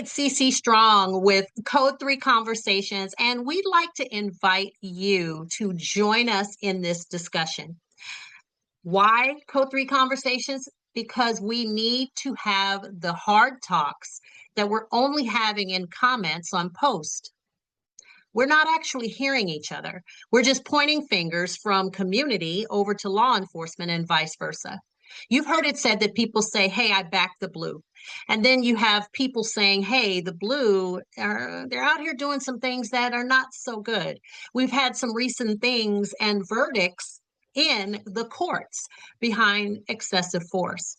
it's CC Strong with Code 3 Conversations, and we'd like to invite you to join us in this discussion. Why Code 3 Conversations? Because we need to have the hard talks that we're only having in comments on posts. We're not actually hearing each other. We're just pointing fingers from community over to law enforcement and vice versa. You've heard it said that people say, hey, I back the blue. And then you have people saying, hey, the blue, they're out here doing some things that are not so good. We've had some recent things and verdicts in the courts behind excessive force.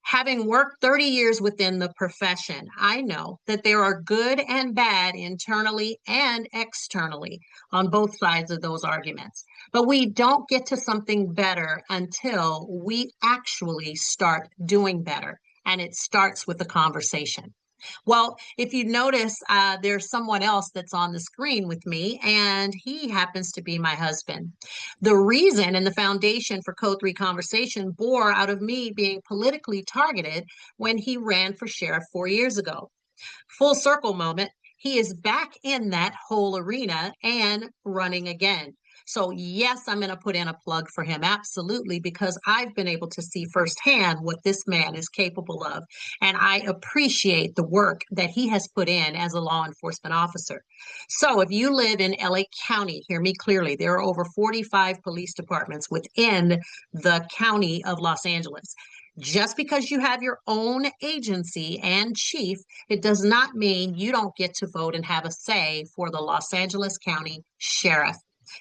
Having worked 30 years within the profession, I know that there are good and bad internally and externally on both sides of those arguments. But we don't get to something better until we actually start doing better. And it starts with a conversation. Well, if you notice, there's someone else that's on the screen with me, and he happens to be my husband. The reason and the foundation for Code 3 Conversation bore out of me being politically targeted when he ran for sheriff 4 years ago. Full circle moment, he is back in that whole arena and running again. So yes, I'm going to put in a plug for him, absolutely, because I've been able to see firsthand what this man is capable of. And I appreciate the work that he has put in as a law enforcement officer. So if you live in LA County, hear me clearly, there are over 45 police departments within the county of Los Angeles. Just because you have your own agency and chief, it does not mean you don't get to vote and have a say for the Los Angeles County Sheriff.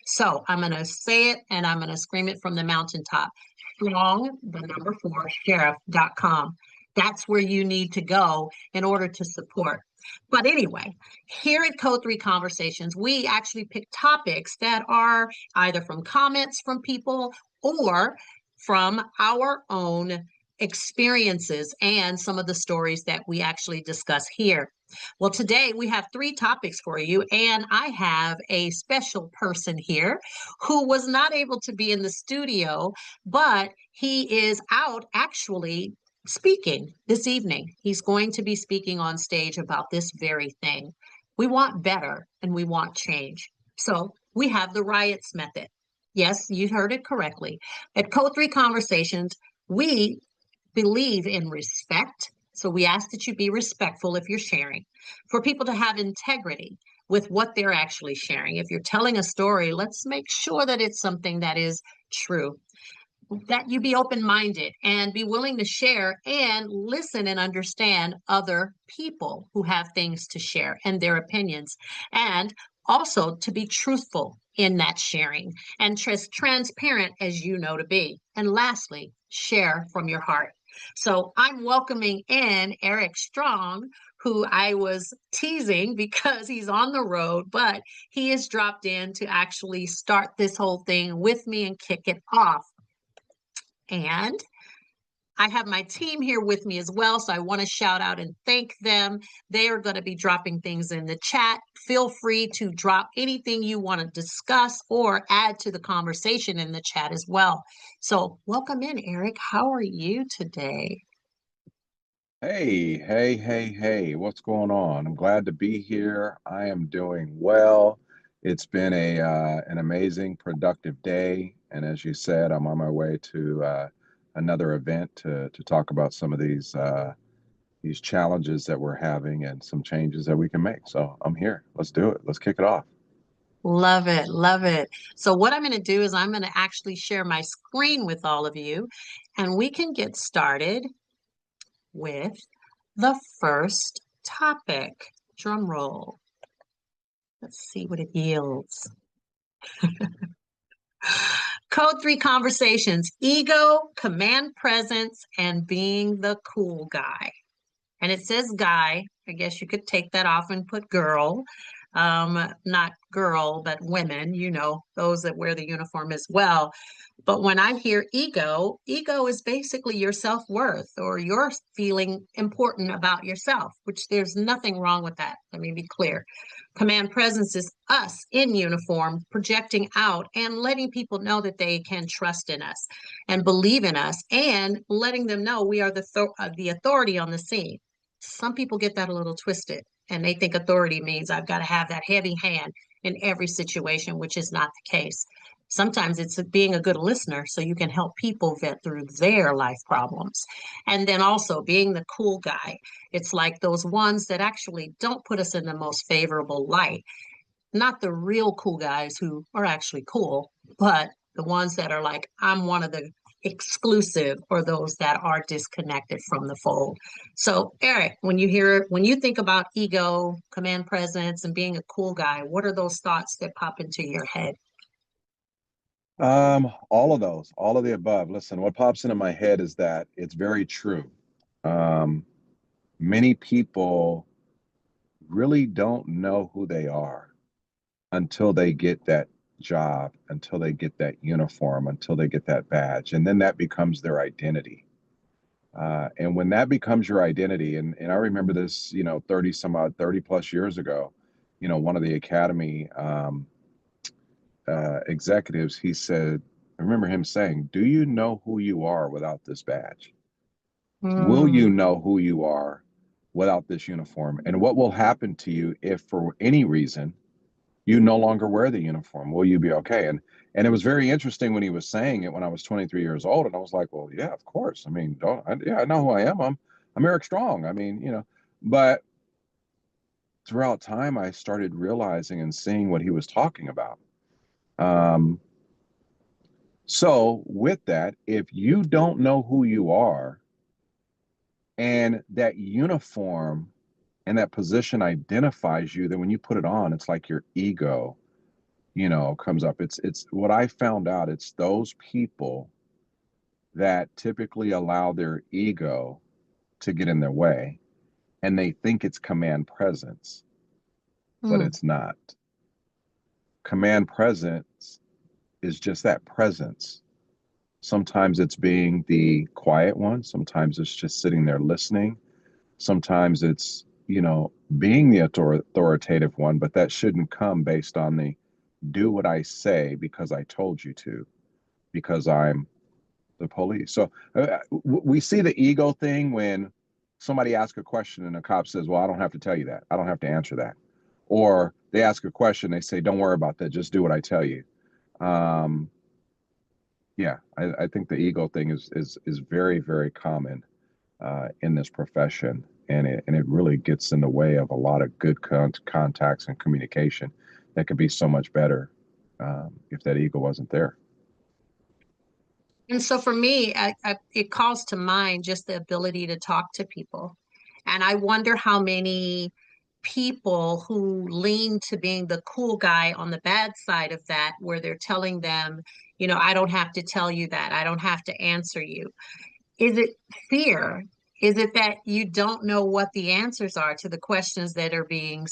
So I'm going to say it and I'm going to scream it from the mountaintop. Strong, the number 4, sheriff.com. That's where you need to go in order to support. But anyway, here at Code 3 Conversations, we actually pick topics that are either from comments from people or from our own experiences and some of the stories that we actually discuss here. Well, today we have 3 topics for you, and I have a special person here who was not able to be in the studio, but he is out actually speaking this evening. He's going to be speaking on stage about this very thing. We want better and we want change. So we have the riots method. Yes, you heard it correctly. At Code 3 Conversations, we believe in respect. So we ask that you be respectful if you're sharing, for people to have integrity with what they're actually sharing. If you're telling a story, let's make sure that it's something that is true, that you be open-minded and be willing to share and listen and understand other people who have things to share and their opinions, and also to be truthful in that sharing and transparent as you know to be. And lastly, share from your heart. So I'm welcoming in Eric Strong, who I was teasing because he's on the road, but he has dropped in to actually start this whole thing with me and kick it off. And I have my team here with me as well, so I want to shout out and thank them. They are going to be dropping things in the chat. Feel free to drop anything you want to discuss or add to the conversation in the chat as well. So welcome in, Eric. How are you today? Hey, what's going on? I'm glad to be here. I am doing well. It's been an amazing, productive day. And as you said, I'm on my way to another event to talk about some of these challenges that we're having and some changes that we can make. So I'm here. Let's do it. Let's kick it off. Love it, love it. So what I'm going to do is I'm going to actually share my screen with all of you, and we can get started with the first topic. Drum roll. Let's see what it yields. Code 3 Conversations, ego, command presence, and being the cool guy. And it says guy. I guess you could take that off and put girl. Not girl, but women, those that wear the uniform as well. But when I hear ego is basically your self-worth or your feeling important about yourself, which there's nothing wrong with that. Let me be clear. Command presence is us in uniform, projecting out and letting people know that they can trust in us and believe in us and letting them know we are the authority on the scene. Some people get that a little twisted and they think authority means I've got to have that heavy hand in every situation, which is not the case. Sometimes it's being a good listener so you can help people vet through their life problems. And then also being the cool guy. It's like those ones that actually don't put us in the most favorable light, not the real cool guys who are actually cool, but the ones that are like, I'm one of the exclusive, or those that are disconnected from the fold. So, Eric, when you think about ego, command presence, and being a cool guy, what are those thoughts that pop into your head? All of those, all of the above. Listen, what pops into my head is that it's very true. Um, Many people really don't know who they are until they get that job, until they get that uniform, until they get that badge. And then that becomes their identity. And when that becomes your identity, and I remember this, 30 some odd, 30 plus years ago, one of the academy executives, he said, I remember him saying, do you know who you are without this badge? Will you Mm, know who you are without this uniform? And what will happen to you if for any reason you no longer wear the uniform? Will you be okay? And it was very interesting when he was saying it when I was 23 years old, and I was like, well, yeah, of course. I mean, yeah, I know who I am. I'm Eric Strong. I mean, but throughout time, I started realizing and seeing what he was talking about. Um, so with that, if you don't know who you are, and that uniform and that position identifies you, then when you put it on, it's like your ego comes up. It's what I found out. It's those people that typically allow their ego to get in their way, and they think it's command presence, but mm, it's not. Command presence is just that presence. Sometimes it's being the quiet one, sometimes it's just sitting there listening, sometimes it's being the authoritative one, but that shouldn't come based on the do what I say because I told you to, because I'm the police. So we see the ego thing when somebody asks a question and a cop says, well, I don't have to tell you that. I don't have to answer that. Or they ask a question, they say, don't worry about that. Just do what I tell you. Um, yeah, I think the ego thing is very, very common in this profession. And it really gets in the way of a lot of good contacts and communication that could be so much better if that ego wasn't there. And so for me, it calls to mind just the ability to talk to people. And I wonder how many people who lean to being the cool guy on the bad side of that, where they're telling them, I don't have to tell you that. I don't have to answer you. Is it fear? Is it that you don't know what the answers are to the questions that are being,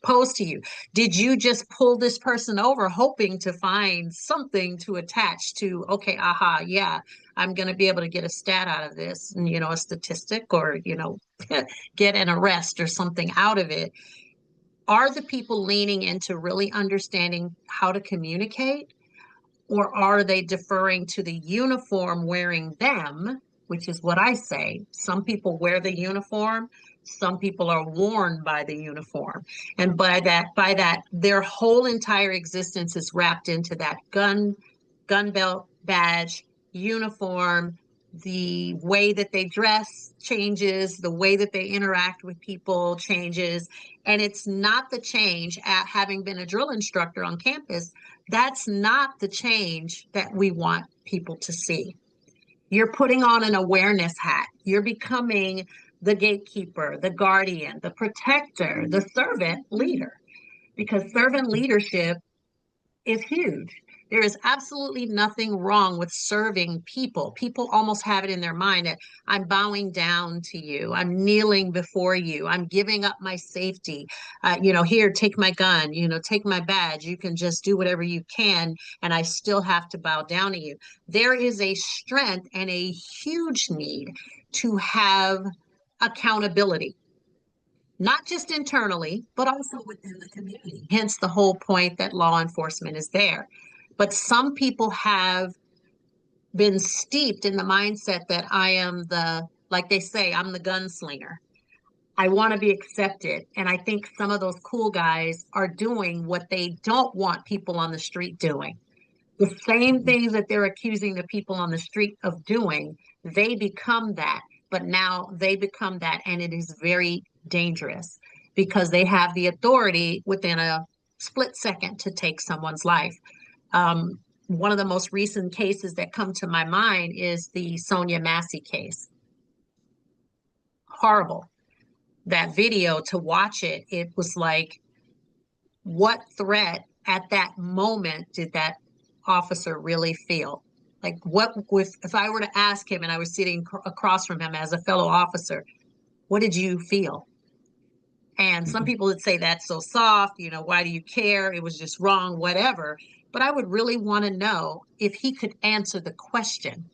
posed to you? Did you just pull this person over hoping to find something to attach to? Okay, aha, yeah, I'm going to be able to get a stat out of this, and, a statistic, or, get an arrest or something out of it. Are the people leaning into really understanding how to communicate? Or are they deferring to the uniform wearing them, which is what I say? Some people wear the uniform, some people are worn by the uniform. And by that, their whole entire existence is wrapped into that gun belt, badge, uniform. The way that they dress changes, the way that they interact with people changes. And it's not the change at having been a drill instructor on campus. That's not the change that we want people to see. You're putting on an awareness hat. You're becoming the gatekeeper, the guardian, the protector, the servant leader, because servant leadership is huge. There is absolutely nothing wrong with serving people. People almost have it in their mind that I'm bowing down to you. I'm kneeling before you. I'm giving up my safety. Here, take my gun, take my badge. You can just do whatever you can, and I still have to bow down to you. There is a strength and a huge need to have accountability, not just internally, but also within the community. Hence the whole point that law enforcement is there. But some people have been steeped in the mindset that I am like they say, I'm the gunslinger. I want to be accepted. And I think some of those cool guys are doing what they don't want people on the street doing. The same Mhm. things that they're accusing the people on the street of doing, they become that. But now they become that, and it is very dangerous because they have the authority within a split second to take someone's life. One of the most recent cases that come to my mind is the Sonia Massey case. Horrible. That video, to watch it, it was like, what threat at that moment did that officer really feel? Like, what if I were to ask him and I was sitting across from him as a fellow officer, what did you feel? And some Mhm. people would say that's so soft, why do you care? It was just wrong, whatever. But I would really want to know if he could answer the question.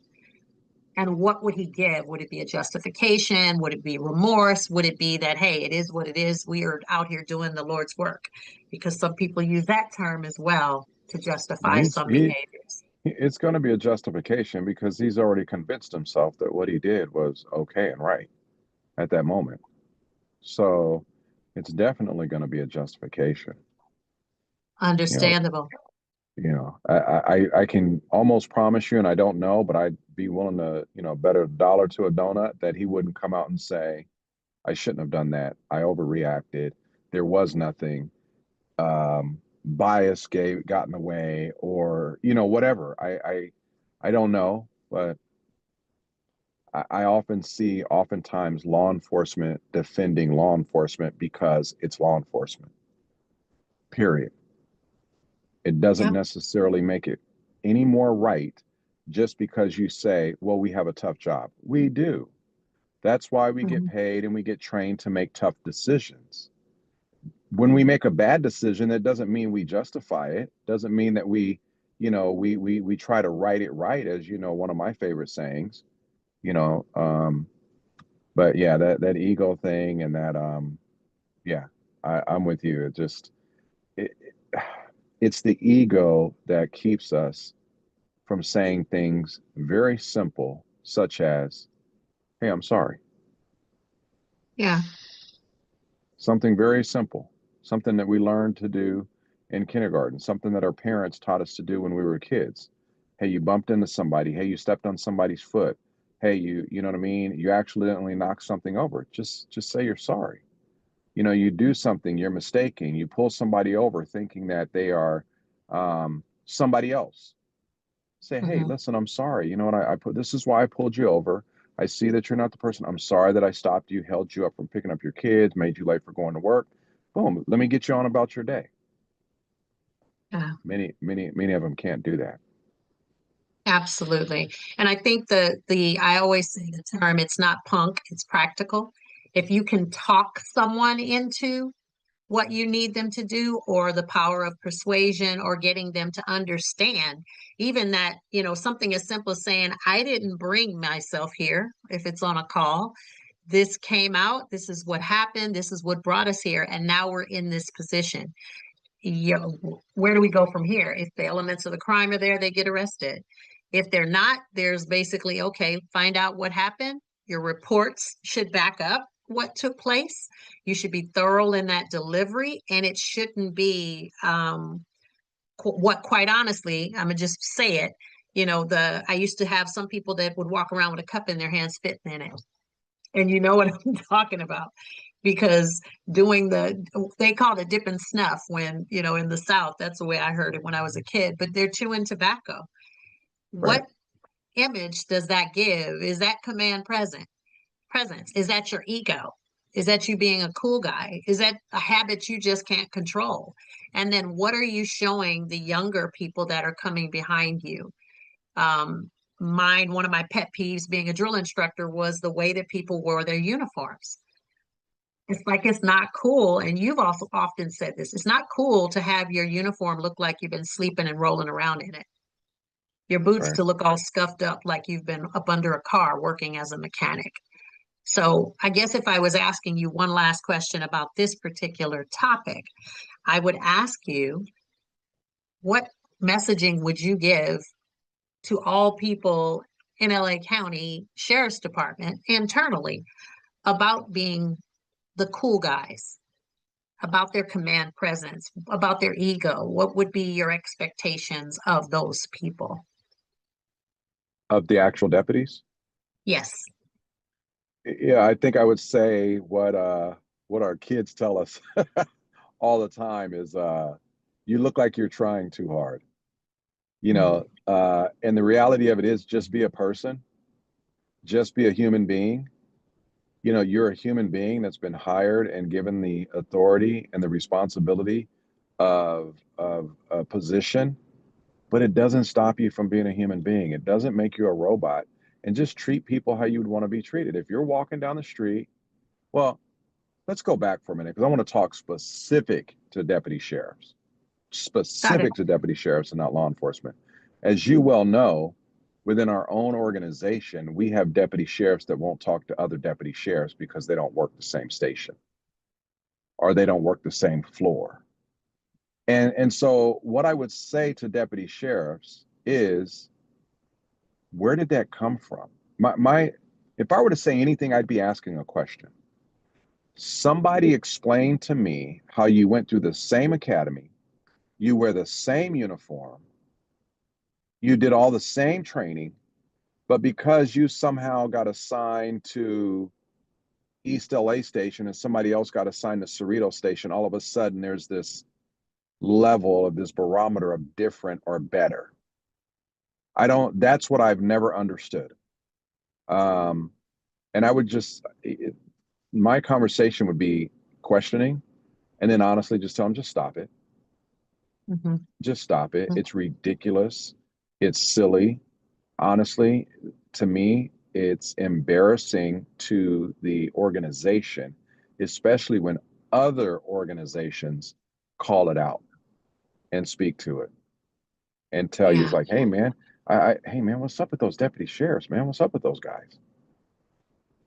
And what would he give? Would it be a justification? Would it be remorse? Would it be that, hey, it is what it is? We are out here doing the Lord's work? Because some people use that term as well to Well, justify some behaviors. it's going to be a justification because he's already convinced himself that what he did was okay and right at that moment. So it's definitely going to be a justification. You know, Understandable. I can almost promise you, and I don't know, but I'd be willing to, bet a dollar to a donut that he wouldn't come out and say, I shouldn't have done that. I overreacted. There was nothing. Bias got in the way, or whatever. I don't know, but I often see, oftentimes, law enforcement defending law enforcement because it's law enforcement. Period. It doesn't Yep. necessarily make it any more right just because you say, well, we have a tough job. We do. That's why we get Mhm. paid and we get trained to make tough decisions. When we make a bad decision, that doesn't mean we justify it. Doesn't mean that we try to write it right, as one of my favorite sayings. You know, but yeah, that ego thing and that yeah, I'm with you. It, it's the ego that keeps us from saying things very simple, such as, hey, I'm sorry. Yeah. Something very simple, something that we learned to do in kindergarten, something that our parents taught us to do when we were kids. Hey, you bumped into somebody. Hey, you stepped on somebody's foot. Hey, you know what I mean? You accidentally knocked something over. Just say you're sorry. You do something, you're mistaken. You pull somebody over thinking that they are somebody else. Say, hey, Hmm. listen, I'm sorry. You know what? This is why I pulled you over. I see that you're not the person. I'm sorry that I stopped you, held you up from picking up your kids, made you late for going to work. Boom. Let me get you on about your day. Yeah. Many of them can't do that. Absolutely. And I think I always say the term, it's not punk, it's practical. If you can talk someone into what you need them to do, or the power of persuasion, or getting them to understand, even that, something as simple as saying, I didn't bring myself here. If it's on a call, this came out, this is what happened, this is what brought us here, and now we're in this position. Where do we go from here? If the elements of the crime are there, they get arrested. If they're not, there's basically, okay, find out what happened. Your reports should back up what took place. You should be thorough in that delivery, and it shouldn't be what, quite honestly, I'm gonna just say it. I used to have some people that would walk around with a cup in their hand, spitting in it, and you know what I'm talking about, because they called it dip and snuff when, in the South, that's the way I heard it when I was a kid, but they're chewing tobacco. Right. What image does that give? Is that command presence? Is that your ego? Is that you being a cool guy? Is that a habit you just can't control? And then what are you showing the younger people that are coming behind you? Um, one of my pet peeves being a drill instructor was the way that people wore their uniforms. It's like, it's not cool. And you've also often said this, it's not cool to have your uniform look like you've been sleeping and rolling around in it. Your boots Right. to look all scuffed up like you've been up under a car working as a mechanic. So I guess if I was asking you one last question about this particular topic, I would ask you, what messaging would you give to all people in LA County Sheriff's Department internally about being the cool guys, about their command presence, about their ego? What would be your expectations of those people? Of the actual deputies? Yes. Yeah, I think I would say what our kids tell us all the time is you look like you're trying too hard. Mhm. And the reality of it is just be a person, just be a human being. You're a human being that's been hired and given the authority and the responsibility of a position, but it doesn't stop you from being a human being. It doesn't make you a robot. And just treat people how you would want to be treated. If you're walking down the street, well, let's go back for a minute because I want to talk specific to deputy sheriffs, Got it. specific to deputy sheriffs and not law enforcement. As you well know, within our own organization, we have deputy sheriffs that won't talk to other deputy sheriffs because they don't work the same station or they don't work the same floor. And so what I would say to deputy sheriffs is, where did that come from? My if I were to say anything, I'd be asking a question. Somebody explain to me how you went through the same academy, you wear the same uniform, you did all the same training, but because you somehow got assigned to East LA station and somebody else got assigned to Cerrito station, all of a sudden there's this level of this barometer of different or better. That's what I've never understood. Um, and I would my conversation would be questioning and then honestly just tell them, just stop it. Mhm. Just stop it. It's ridiculous. It's silly. Honestly, to me, it's embarrassing to the organization, especially when other organizations call it out and speak to it and tell you, it's Yeah. like, hey man, hey man, what's up with those deputy sheriffs, man? What's up with those guys?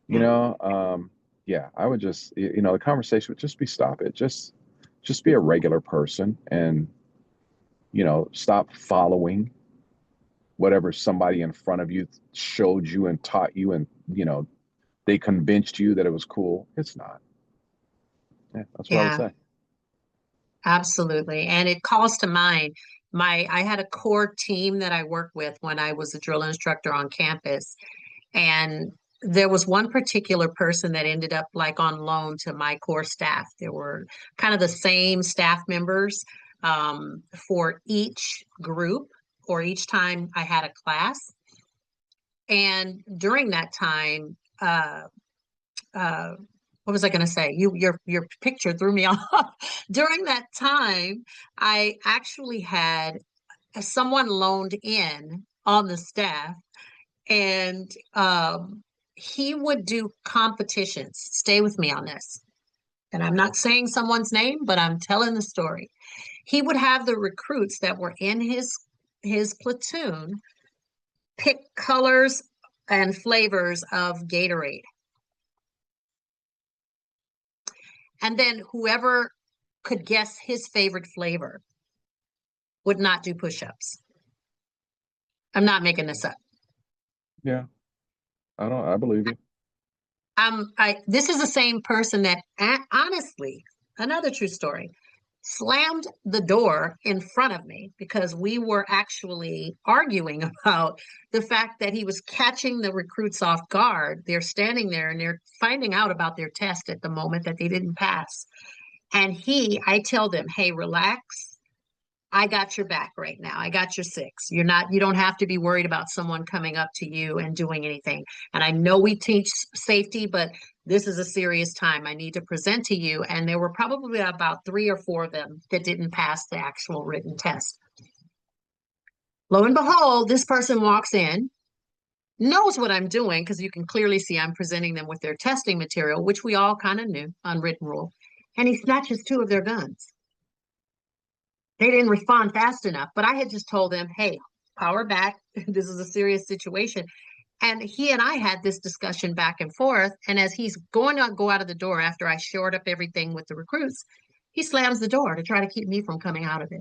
You Yeah. know, yeah, I would the conversation would just be stop it. Just be a regular person and, stop following whatever somebody in front of you showed you and taught you and, they convinced you that it was cool. It's not. Yeah, that's what I would Yeah. say. Absolutely. And it calls to mind I had a core team that I worked with when I was a drill instructor on campus. And there was one particular person that ended up like on loan to my core staff. There were kind of the same staff members for each group or each time I had a class. And during that time, uh, what was I going to say? Your picture threw me off. During that time, I actually had someone loaned in on the staff, and he would do competitions. Stay with me on this. And I'm not saying someone's name, but I'm telling the story. He would have the recruits that were in his platoon pick colors and flavors of Gatorade. And then whoever could guess his favorite flavor would not do push-ups. I'm not making this up. Yeah, I believe you. This is the same person that honestly, another true story, slammed the door in front of me because we were actually arguing about the fact that he was catching the recruits off guard. They're standing there and they're finding out about their test at the moment that they didn't pass. And I tell them, hey, relax. I got your back right now. I got your six. You don't have to be worried about someone coming up to you and doing anything. And I know we teach safety, but this is a serious time. I need to present to you. And there were probably about 3 or 4 of them that didn't pass the actual written test. Lo and behold, this person walks in, knows what I'm doing because you can clearly see I'm presenting them with their testing material, which we all kind of knew, unwritten rule. And he snatches 2 of their guns. They didn't respond fast enough, but I had just told them, hey, power back. This is a serious situation. And he and I had this discussion back and forth. And as he's going to go out of the door after I shored up everything with the recruits, he slams the door to try to keep me from coming out of it.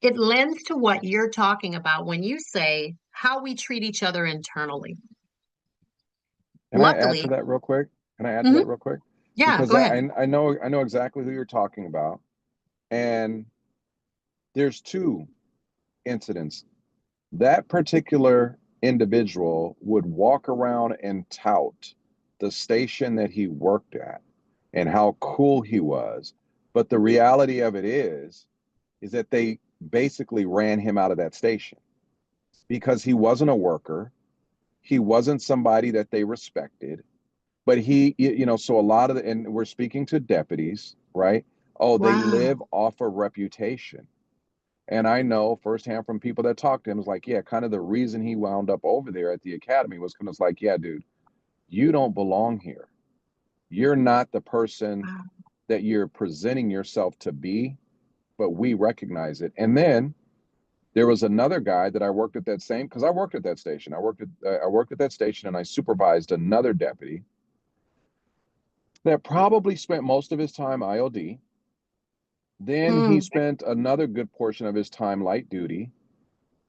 It lends to what you're talking about when you say how we treat each other internally. Can I add to Luckily, that real quick? Can I add to mhm, that real quick? Yeah, because go ahead. I know exactly who you're talking about. And there's two incidents. That particular individual would walk around and tout the station that he worked at and how cool he was. But the reality of it is that they basically ran him out of that station because he wasn't a worker. He wasn't somebody that they respected. But so a lot of and we're speaking to deputies, right? Oh, they live Wow. off a reputation. And I know firsthand from people that talked to him, is like, yeah, kind of the reason he wound up over there at the academy was kind of like, yeah, dude, you don't belong here. You're not the person Wow. that you're presenting yourself to be, but we recognize it. And then there was another guy that I worked at that same, because I worked at that station. I worked at that station and I supervised another deputy that probably spent most of his time IOD. Then he Mm, spent another good portion of his time light duty.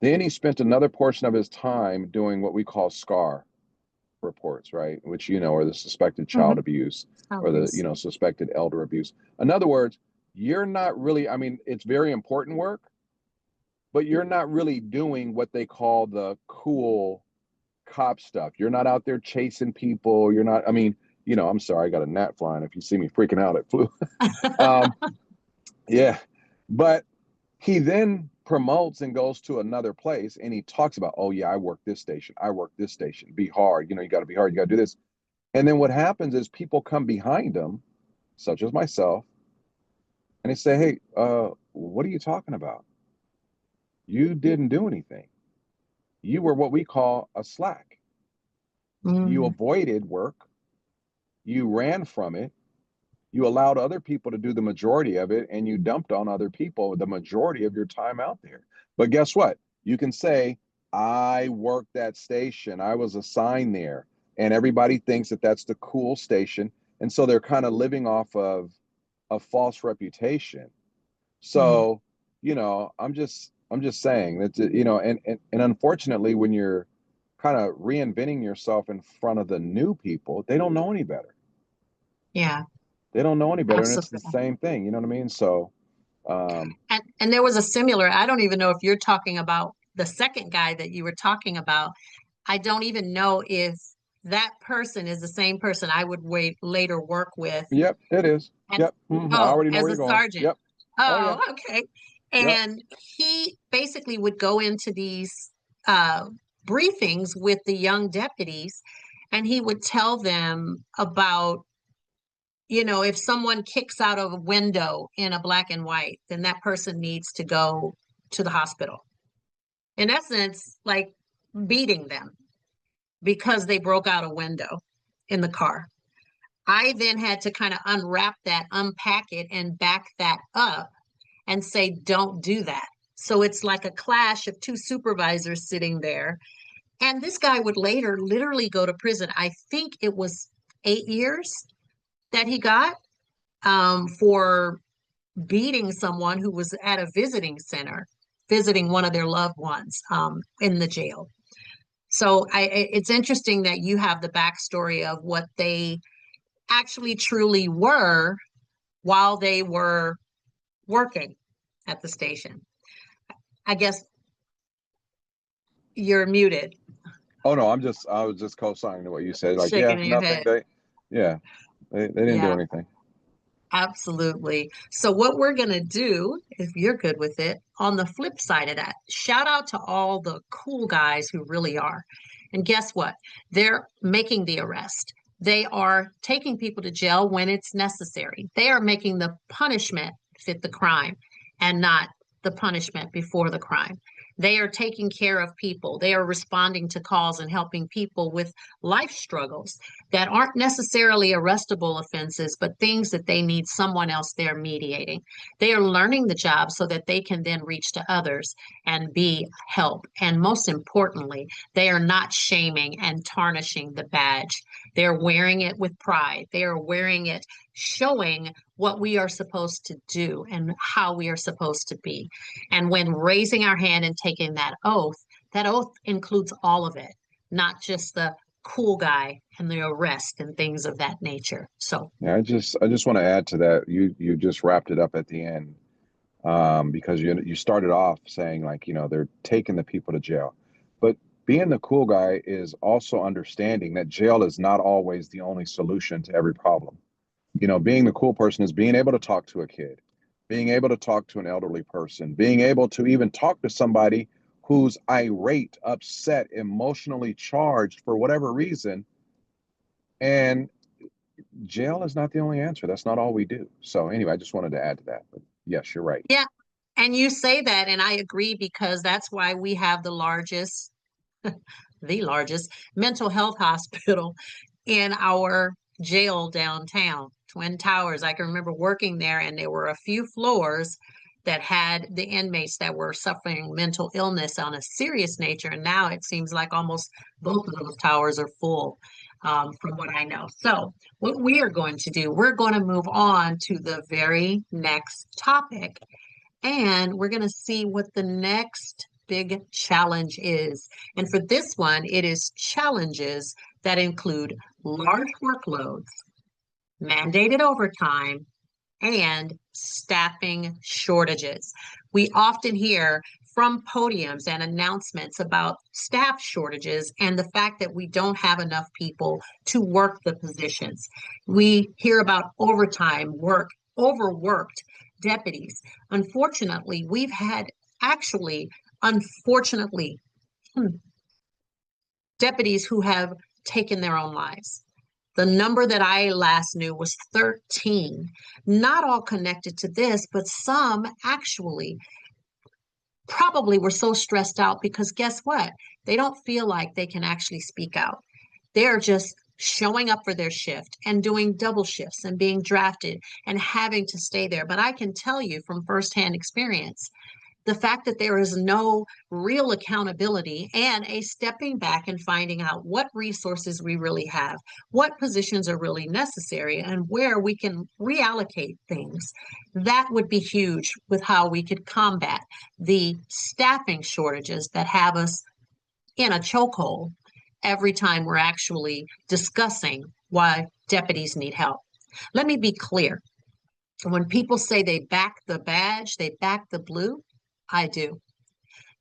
Then he spent another portion of his time doing what we call SCAR reports, right? Which, are the suspected child hmm. abuse or the, Obvious. suspected elder abuse. In other words, you're not really, I mean, it's very important work, but you're not really doing what they call the cool cop stuff. You're not out there chasing people. You're not, I mean, I'm sorry, I got a gnat flying. If you see me freaking out, it flew. um, yeah. But he then promotes and goes to another place and he talks about, oh, yeah, I work this station. I work this station. Be hard. You got to be hard. You got to do this. And then what happens is people come behind him, such as myself, and they say, hey, what are you talking about? You didn't do anything. You were what we call a slack. You Mm, avoided work. You ran from it. You allowed other people to do the majority of it and you dumped on other people the majority of your time out there. But guess what? You can say, I worked that station, I was assigned there, and everybody thinks that that's the cool station. And so they're kind of living off of a false reputation. mm, So, I'm just saying that, and unfortunately, when you're kind of reinventing yourself in front of the new people, they don't know any better. yeah, They don't know any better, and it's the absolutely. same thing. You know what I mean? So, um, And there was a similar, I don't even know if you're talking about the second guy that you were talking about. I don't even know if that person is the same person I would wait later work with. yep, it is. And Yep, I oh, already know as where a you're going. sergeant. Yep. Oh yeah. Oh, okay. Yep. And he basically would go into these uh, briefings with the young deputies, and he would tell them about, if someone kicks out of a window in a black and white, then that person needs to go to the hospital. In essence, like beating them because they broke out a window in the car. I then had to kind of unwrap that, unpack it, and back that up and say, don't do that. So it's like a clash of two supervisors sitting there. And this guy would later literally go to prison. I think it was 8 years that he got for beating someone who was at a visiting center, visiting one of their loved ones in the jail. So it's interesting that you have the backstory of what they actually truly were while they were working at the station. I guess you're muted, Oh no, I was just co-signing to what you said. Like, yeah, shaking your nothing. head. Yeah, they didn't do Yeah, anything. absolutely. So, what we're going to do, if you're good with it, on the flip side of that, shout out to all the cool guys who really are. And guess what? They're making the arrest. They are taking people to jail when it's necessary. They are making the punishment fit the crime and not the punishment before the crime. They are taking care of people. They are responding to calls and helping people with life struggles that aren't necessarily arrestable offenses, but things that they need someone else there mediating. They are learning the job so that they can then reach to others and be help. And most importantly, they are not shaming and tarnishing the badge. They're wearing it with pride. They are wearing it showing what we are supposed to do and how we are supposed to be. And when raising our hand and taking that oath includes all of it, not just the cool guy and the arrest and things of that nature. So, Yeah, I just want to add to that. You just wrapped it up at the end, because you started off saying, like, they're taking the people to jail, but being the cool guy is also understanding that jail is not always the only solution to every problem. Being the cool person is being able to talk to a kid, being able to talk to an elderly person, being able to even talk to somebody who's irate, upset, emotionally charged for whatever reason. And jail is not the only answer. That's not all we do. So anyway, I just wanted to add to that. But yes, you're right. yeah. And you say that, and I agree because that's why we have the largest mental health hospital in our jail downtown, Twin Towers. I can remember working there, and there were a few floors that had the inmates that were suffering mental illness on a serious nature. And now it seems like almost both of those towers are full, from what I know. So, what we are going to do, we're going to move on to the very next topic, and we're going to see what the next big challenge is. And for this one, it is challenges that include large workloads, mandated overtime, and staffing shortages. We often hear from podiums and announcements about staff shortages and the fact that we don't have enough people to work the positions. We hear about overtime work, overworked deputies. Unfortunately, we've had actually, unfortunately, deputies who have taken their own lives. The number that I last knew was 13. Not all connected to this, but some actually probably were so stressed out because guess what? They don't feel like they can actually speak out. They're just showing up for their shift and doing double shifts and being drafted and having to stay there. But I can tell you from firsthand experience, the fact that there is no real accountability and a stepping back and finding out what resources we really have, what positions are really necessary, and where we can reallocate things. That would be huge with how we could combat the staffing shortages that have us in a chokehold every time we're actually discussing why deputies need help. Let me be clear. When people say they back the badge, they back the blue, I do.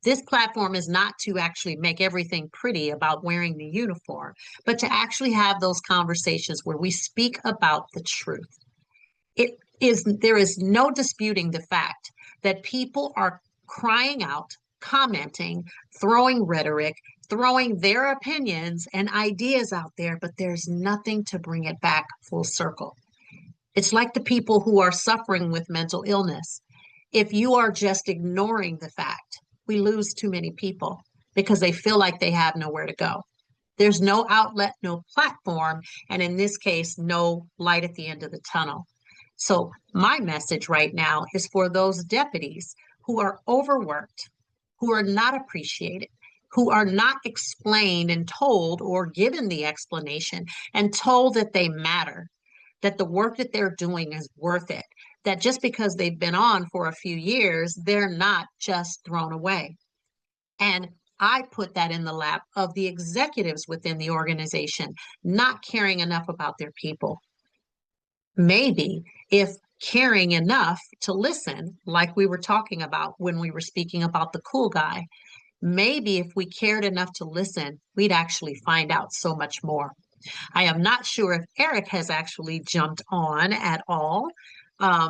This platform is not to actually make everything pretty about wearing the uniform, but to actually have those conversations where we speak about the truth. There is no disputing the fact that people are crying out, commenting, throwing rhetoric, throwing their opinions and ideas out there, but there's nothing to bring it back full circle. It's like the people who are suffering with mental illness. If you are just ignoring the fact, we lose too many people because they feel like they have nowhere to go. There's no outlet, no platform, and in this case, no light at the end of the tunnel. So, my message right now is for those deputies who are overworked, who are not appreciated, who are not explained and told or given the explanation and told that they matter, that the work that they're doing is worth it, that just because they've been on for a few years, they're not just thrown away. And I put that in the lap of the executives within the organization, not caring enough about their people. Maybe if caring enough to listen, like we were talking about when we were speaking about the cool guy, maybe if we cared enough to listen, we'd actually find out so much more. I am not sure if Eric has actually jumped on at all,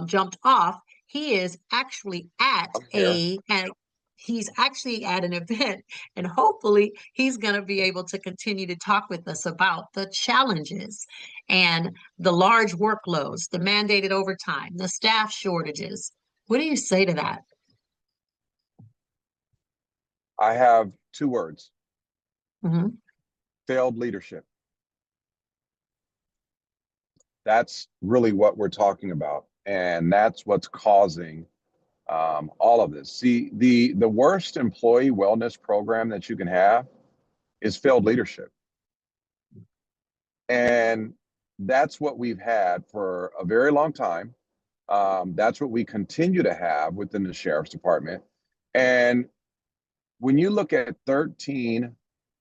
jumped off. He is actually I'm here. he's actually at an event, and hopefully he's going to be able to continue to talk with us about the challenges and the large workloads, the mandated overtime, the staff shortages. What do you say to that? I have two words: Mhm. failed leadership. That's really what we're talking about. And that's what's causing all of this. See, the worst employee wellness program that you can have is failed leadership. And that's what we've had for a very long time. That's what we continue to have within the sheriff's department. And when you look at 13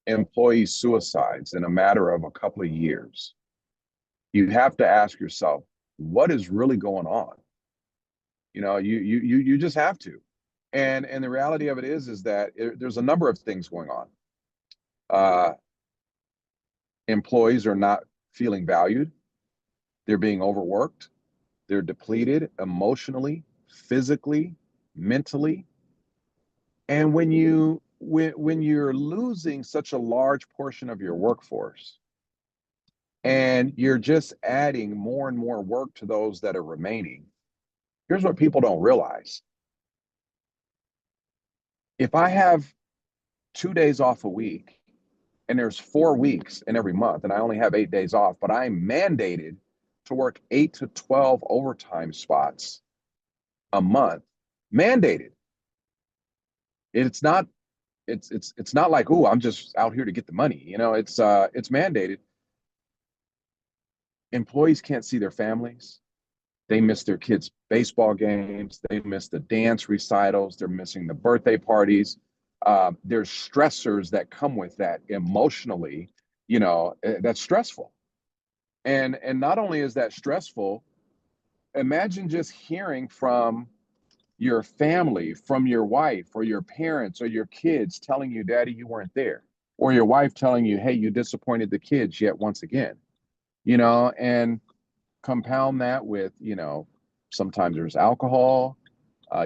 employee suicides in a matter of a couple of years, you have to ask yourself, what is really going on? You just have to. And the reality of it is that there's a number of things going on. Uh, Employees are not feeling valued. They're being overworked. They're depleted emotionally, physically, mentally. And when you're losing such a large portion of your workforce and you're just adding more and more work to those that are remaining, here's what people don't realize. If I have 2 days off a week and there's 4 weeks in every month and I only have 8 days off, but I'm mandated to work 8 to 12 overtime spots a month, mandated. It's not it's not like, oh, I'm just out here to get the money. It's mandated. Employees can't see their families. They miss their kids' baseball games. They miss the dance recitals. They're missing the birthday parties. There's stressors that come with that emotionally. That's stressful. And not only is that stressful, imagine just hearing from your family, from your wife or your parents or your kids telling you, Daddy, you weren't there. Or your wife telling you, hey, you disappointed the kids yet once again. And compound that with, sometimes there's alcohol.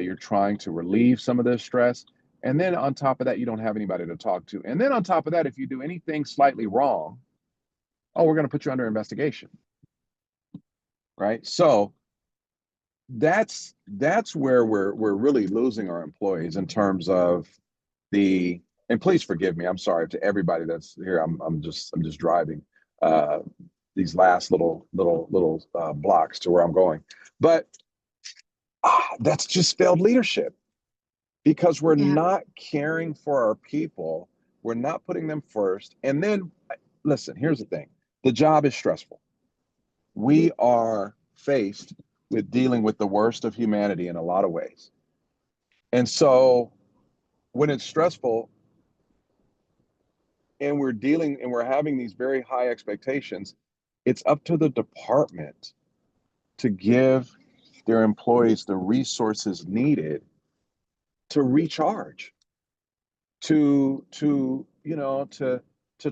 You're trying to relieve some of the stress. And then on top of that, you don't have anybody to talk to. And then on top of that, if you do anything slightly wrong, oh, we're going to put you under investigation. Right. So that's where we're really losing our employees in terms of and please forgive me. I'm sorry to everybody that's here. I'm just driving these last little blocks to where I'm going. But that's just failed leadership because we're not caring for our people. We're not putting them first. And then, listen, here's the thing. The job is stressful. We are faced with dealing with the worst of humanity in a lot of ways. And so when it's stressful and we're having these very high expectations, it's up to the department to give their employees the resources needed to recharge, to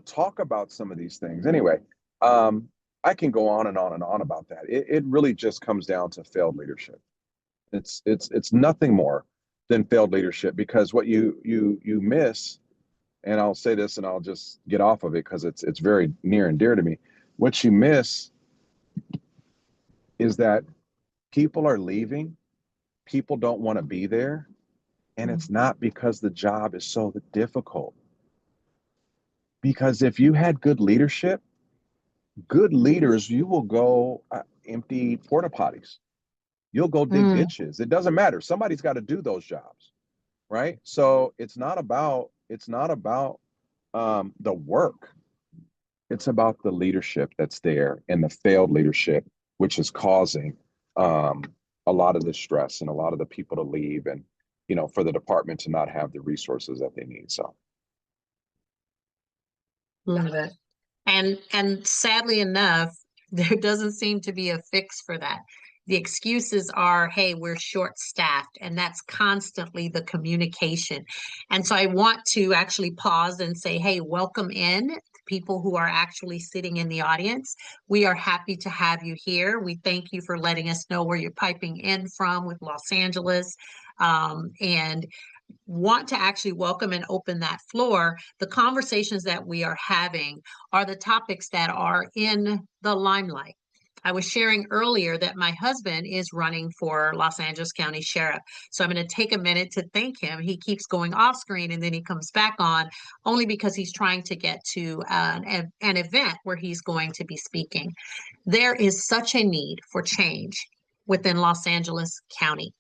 talk about some of these things. Anyway, I can go on and on and on about that. It really just comes down to failed leadership. It's nothing more than failed leadership, because what you miss, and I'll say this and I'll just get off of it because it's very near and dear to me. What you miss is that people are leaving, people don't want to be there, and it's not because the job is so difficult. Because if you had good leadership, good leaders, you will go empty porta potties. You'll go dig ditches. It doesn't matter. Somebody's got to do those jobs, right? So it's not about the work. It's about the leadership that's there and the failed leadership, which is causing a lot of the stress and a lot of the people to leave, and for the department to not have the resources that they need. So, love it. And sadly enough, there doesn't seem to be a fix for that. The excuses are, hey, we're short staffed, and that's constantly the communication. And so I want to actually pause and say, hey, welcome in people who are actually sitting in the audience. We are happy to have you here. We thank you for letting us know where you're piping in from with Los Angeles. And want to actually welcome and open that floor. The conversations that we are having are the topics that are in the limelight. I was sharing earlier that my husband is running for Los Angeles County Sheriff. So I'm going to take a minute to thank him. He keeps going off screen and then he comes back on, only because he's trying to get to an event where he's going to be speaking. There is such a need for change within Los Angeles County.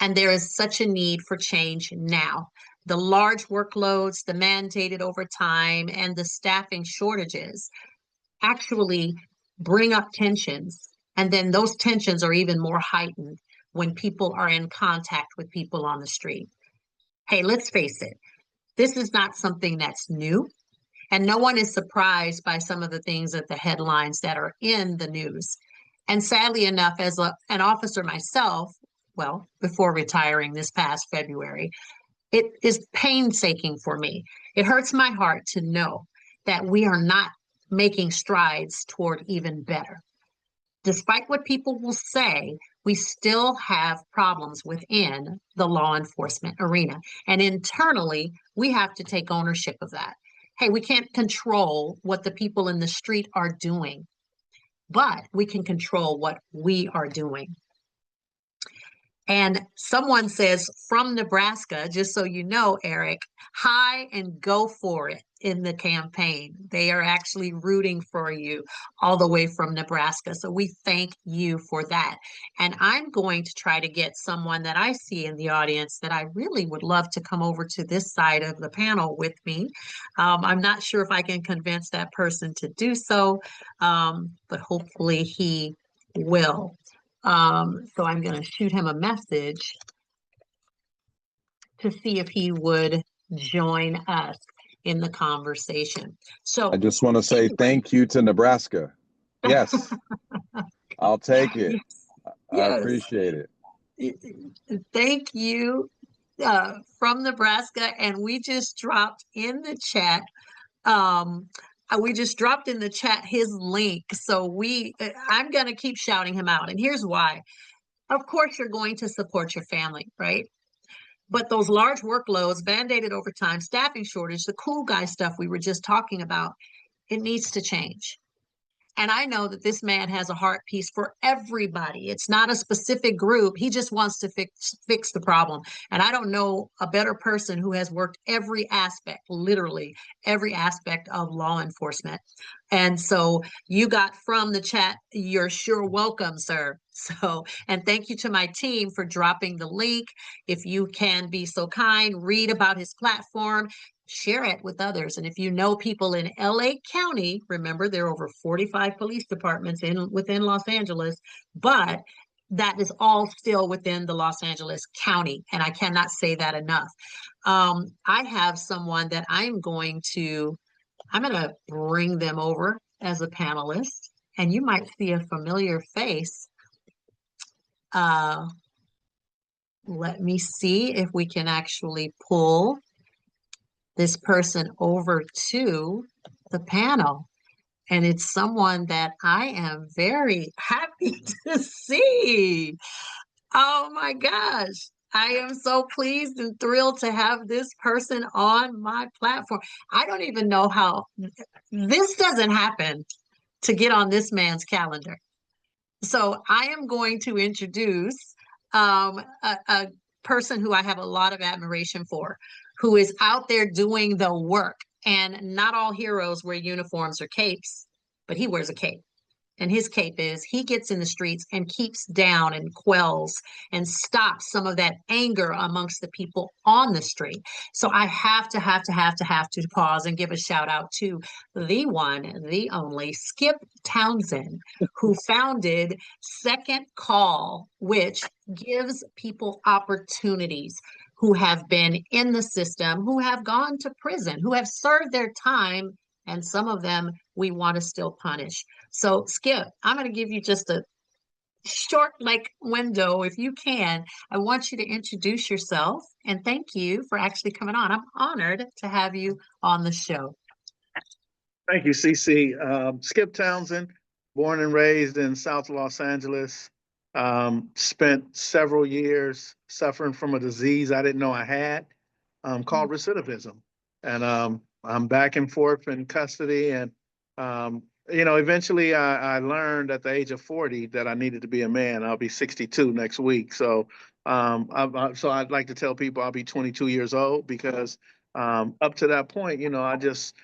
And there is such a need for change now. The large workloads, the mandated overtime, and the staffing shortages actually bring up tensions. And then those tensions are even more heightened when people are in contact with people on the street. Hey, let's face it, this is not something that's new. And no one is surprised by some of the things that the headlines that are in the news. And sadly enough, as an officer myself, well, before retiring this past February, it is painstaking for me. It hurts my heart to know that we are not making strides toward even better. Despite what people will say, we still have problems within the law enforcement arena. And internally, we have to take ownership of that. Hey, we can't control what the people in the street are doing, but we can control what we are doing. And someone says from Nebraska, just so you know, Eric, hi and go for it in the campaign. They are actually rooting for you all the way from Nebraska. So we thank you for that. And I'm going to try to get someone that I see in the audience that I really would love to come over to this side of the panel with me. I'm not sure if I can convince that person to do so, but hopefully he will. So I'm going to shoot him a message to see if he would join us in the conversation. So I just want to say thank you to Nebraska. Yes, I'll take it. I appreciate it. Thank you from Nebraska. And we just dropped in the chat. We just dropped in the chat his link. So I'm going to keep shouting him out. And here's why. Of course, you're going to support your family, right? But those large workloads, mandated overtime, staffing shortage, the cool guy stuff we were just talking about, it needs to change. And I know that this man has a heart piece for everybody. It's not a specific group. He just wants to fix the problem. And I don't know a better person who has worked every aspect, literally every aspect of law enforcement. And so you got from the chat, you're sure welcome, sir. So, and thank you to my team for dropping the link. If you can be so kind, read about his platform, share it with others. And if you know people in LA County, remember there are over 45 police departments within Los Angeles, but that is all still within the Los Angeles County. And I cannot say that enough. I have someone that I'm going to bring them over as a panelist, and you might see a familiar face. Let me see if we can actually pull this person over to the panel. And it's someone that I am very happy to see. Oh my gosh. I am so pleased and thrilled to have this person on my platform. I don't even know how this doesn't happen to get on this man's calendar. So I am going to introduce a person who I have a lot of admiration for, who is out there doing the work. And not all heroes wear uniforms or capes, but he wears a cape. And his cape is he gets in the streets and keeps down and quells and stops some of that anger amongst the people on the street. So I have to pause and give a shout out to the one, the only Skip Townsend, who founded Second Call, which gives people opportunities who have been in the system, who have gone to prison, who have served their time, and some of them we want to still punish. So Skip, I'm going to give you just a short window if you can. I want you to introduce yourself and thank you for actually coming on. I'm honored to have you on the show. Thank you, CC. Skip Townsend, born and raised in South Los Angeles. Spent several years suffering from a disease I didn't know I had, called recidivism. And I'm back and forth in custody. And, eventually I learned at the age of 40 that I needed to be a man. I'll be 62 next week. So I'd like to tell people I'll be 22 years old because up to that point, I just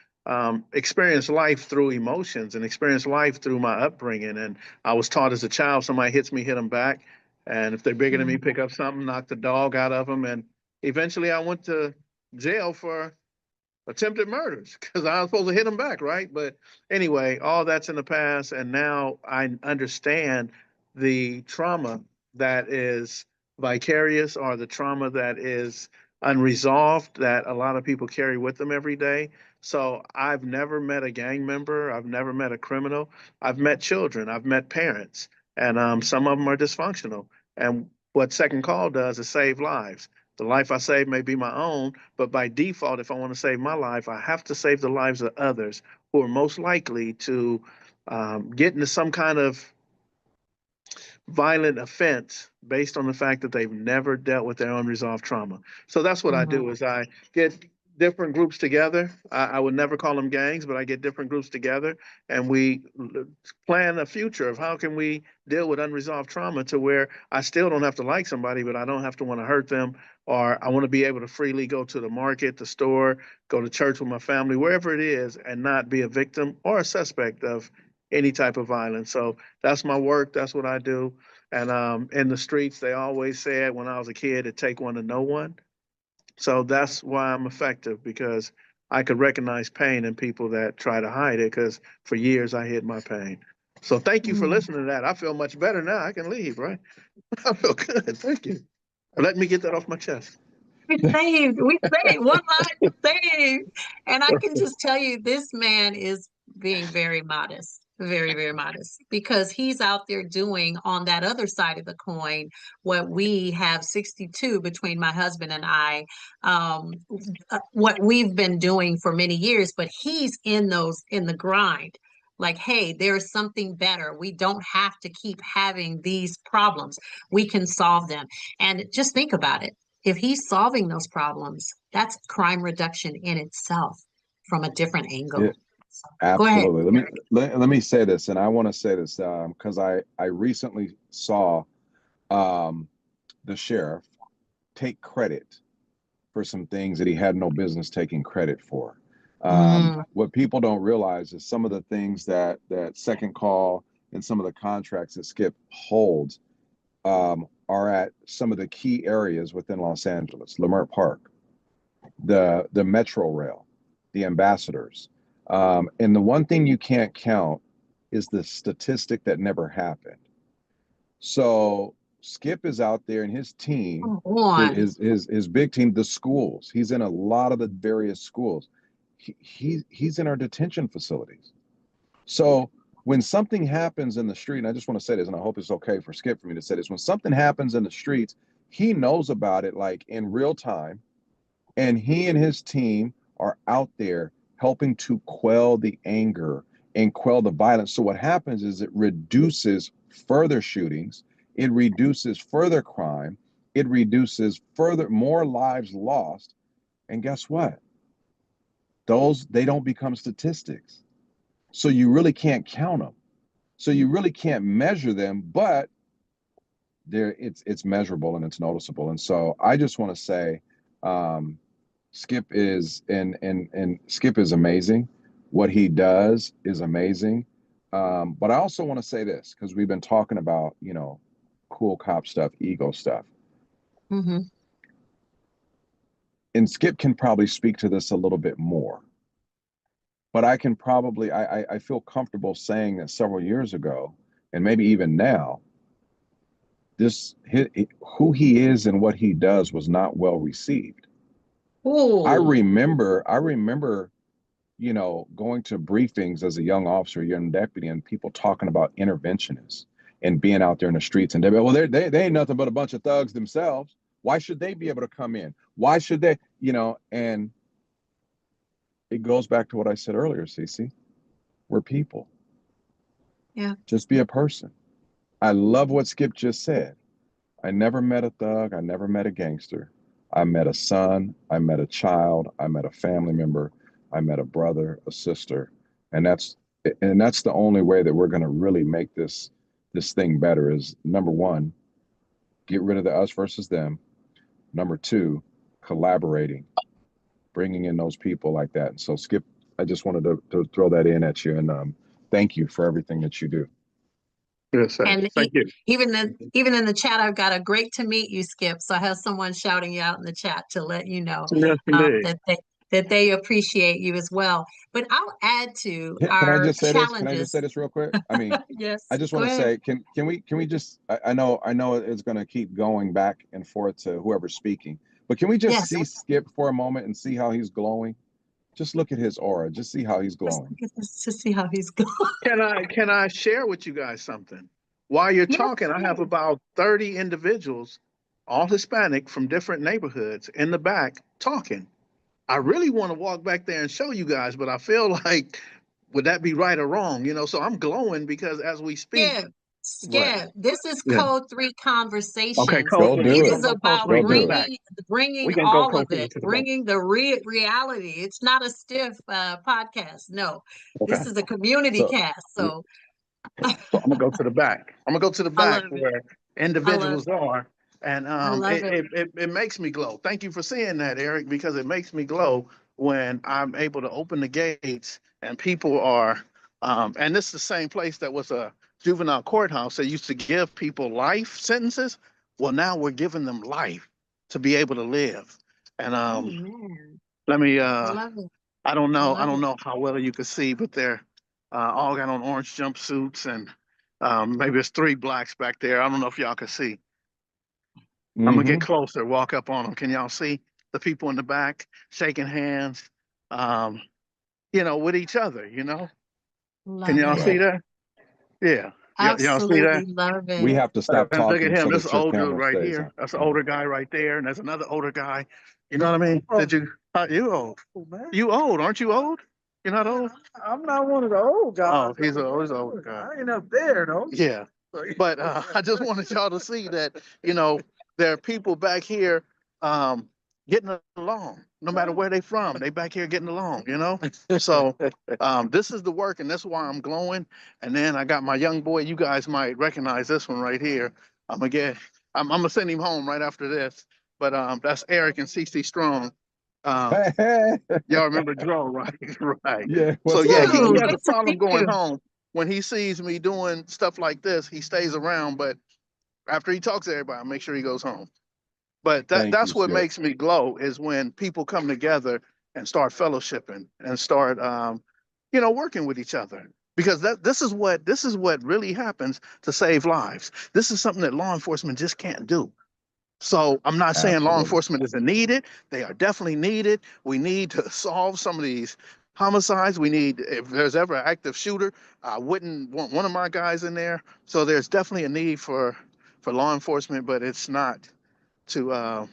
experienced life through emotions and experienced life through my upbringing. And I was taught as a child, somebody hits me, hit them back. And if they're bigger than me, pick up something, knock the dog out of them. And eventually I went to jail for attempted murders because I was supposed to hit them back, right? But anyway, all that's in the past. And now I understand the trauma that is vicarious or the trauma that is unresolved that a lot of people carry with them every day. So I've never met a gang member. I've never met a criminal. I've met children. I've met parents, and some of them are dysfunctional. And what Second Call does is save lives. The life I save may be my own, but by default, if I want to save my life, I have to save the lives of others who are most likely to get into some kind of violent offense based on the fact that they've never dealt with their unresolved trauma. So that's what I Mhm. do is I get different groups together. I would never call them gangs, but I get different groups together and we plan a future of how can we deal with unresolved trauma to where I still don't have to like somebody, but I don't have to want to hurt them, or I want to be able to freely go to the market, the store, go to church with my family, wherever it is, and not be a victim or a suspect of any type of violence. So that's my work. That's what I do. And in the streets, they always said when I was a kid, it take one to know one. So that's why I'm effective, because I could recognize pain in people that try to hide it. Because for years I hid my pain. So thank you for Mm. listening to that. I feel much better now. I can leave, right? I feel good. Thank you. Let me get that off my chest. We saved one life saved. And I can just tell you, this man is being very modest, very, very modest, because he's out there doing on that other side of the coin what we have 62 between my husband and I, um, what we've been doing for many years, but he's in the grind. Like, hey, there's something better. We don't have to keep having these problems. We can solve them. And just think about it, if he's solving those problems, that's crime reduction in itself from a different Yeah, angle. So, go ahead, absolutely. Eric. Let me say this, and I want to say this because I recently saw um, the sheriff take credit for some things that he had no business taking credit for. Mm, What people don't realize is some of the things that Second Call and some of the contracts that Skip holds are at some of the key areas within Los Angeles, Leimert Park, the Metro Rail, the ambassadors. And the one thing you can't count is the statistic that never happened. So Skip is out there and his team, come on. his big team, the schools. He's in a lot of the various schools. He's in our detention facilities. So when something happens in the street, and I just want to say this, and I hope it's okay for Skip for me to say this, when something happens in the streets, he knows about it like in real time, and he and his team are out there helping to quell the anger and quell the violence. So what happens is it reduces further shootings, it reduces further crime, it reduces further more lives lost. And guess what? Those they don't become statistics. So you really can't count them. So you really can't measure them, but there it's measurable and it's noticeable. And so I just want to say um, Skip is and Skip is amazing. What he does is amazing. But I also want to say this because we've been talking about, cool cop stuff, ego stuff. Hmm. And Skip can probably speak to this a little bit more. But I can probably I feel comfortable saying that several years ago, and maybe even now, who he is and what he does was not well received. Ooh. I remember going to briefings as a young officer, young deputy, and people talking about interventionists and being out there in the streets. And they ain't nothing but a bunch of thugs themselves. Why should they be able to come in? Why should they, and it goes back to what I said earlier, Cece. We're people. Yeah. Just be a person. I love what Skip just said. I never met a thug. I never met a gangster. I met a son. I met a child. I met a family member. I met a brother, a sister, and that's the only way that we're going to really make this thing better. Is number one, get rid of the us versus them. Number two, collaborating, bringing in those people like that. And so, Skip, I just wanted to throw that in at you, and thank you for everything that you do. Yes, sir. And Thank you. even in the chat, I've got a great to meet you, Skip. So I have someone shouting you out in the chat to let you know Yes, indeed. that they appreciate you as well. But I'll add to Can I our just say this? Can I just say challenges. this real quick? I mean, I Yes, just go want to ahead. say, can we just? I know it's going to keep going back and forth to whoever's speaking, but can we just Yes. see Skip for a moment and see how he's glowing? Just look at his aura. Just see how he's Just glowing. look at this to see how he's going. Can I share with you guys something? While you're Yes, talking, I have please. about 30 individuals, all Hispanic from different neighborhoods in the back talking. I really want to walk back there and show you guys, but I feel like would that be right or wrong? You know, so I'm glowing because as we speak, Skip, what? Skip. This is Yeah. Code 3 Okay, Conversations. Code Go Three. do This We're it. is gonna go Code about Three Go to the do it. back. bringing We can go all Code of Three it, to the back. bringing the reality. It's not a stiff podcast. No, Okay. this is a community So cast. So So I'm gonna go to the back. I'm gonna go to the I back love it. where I love individuals it. are, and I love it. it makes me glow. Thank you for saying that, Eric, because it makes me glow when I'm able to open the gates and people are, and this is the same place that was a juvenile courthouse that used to give people life sentences. Well, now we're giving them life to be able to live. And Amen. let me I love it. I I love don't it. know how well you can see, but they're all got on orange jumpsuits, and maybe it's three blacks back there. I don't know if y'all can see. I'm gonna get hmm closer, walk up on them. Can y'all see the people in the back shaking hands, um, with each other? Can Love y'all see Right. it. that? Yeah, y'all see that? Absolutely love We it. have to stop And look at talking him. so This is that an your old dude camera right stays here. on. That's an Okay. older guy right there, and there's another older guy. You know what I mean? Did you? You old? Man, You old? Aren't you old? You're not old? I'm not one of the old guys. Oh, he's an older guy. I ain't up there though. Yeah. But I just wanted y'all to see that, there are people back here um, getting along, no matter where they from. They back here getting along. So this is the work, and that's why I'm glowing. And then I got my young boy. You guys might recognize this one right here. I'm gonna send him home right after this. But that's Eric and CC Strong. Um, y'all remember Dro, right? Right. Yeah. So What's yeah, going he Dude, on? has a good to problem see going you. home when he sees me doing stuff like this. He stays around, but after he talks to everybody, I make sure he goes home. But Thank you, that's what Skip. makes me glow is when people come together and start fellowshipping and start working with each other. Because this is what really happens to save lives. This is something that law enforcement just can't do. So I'm not saying law Absolutely. enforcement isn't needed. They are definitely needed. We need to solve some of these homicides. We need, if there's ever an active shooter, I wouldn't want one of my guys in there. So there's definitely a need for law enforcement, but it's not to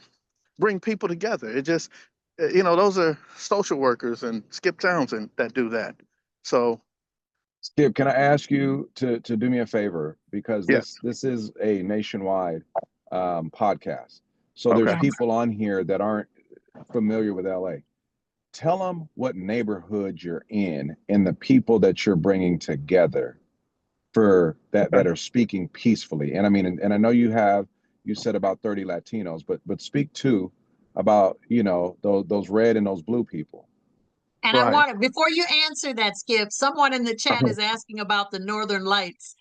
bring people together. It just, those are social workers and Skip Townsend that do that. So Skip, can I ask you to do me a favor because yes, this is a nationwide podcast. So there's okay. Yes. people on here that aren't familiar with LA. Tell them what neighborhood you're in and the people that you're bringing together for that Okay. are speaking peacefully. And I mean, and I know you said about 30 Latinos, but speak to about those red and those blue people. And I Right. want to, before you answer that, Skip, someone in the chat is asking about the Northern Lights.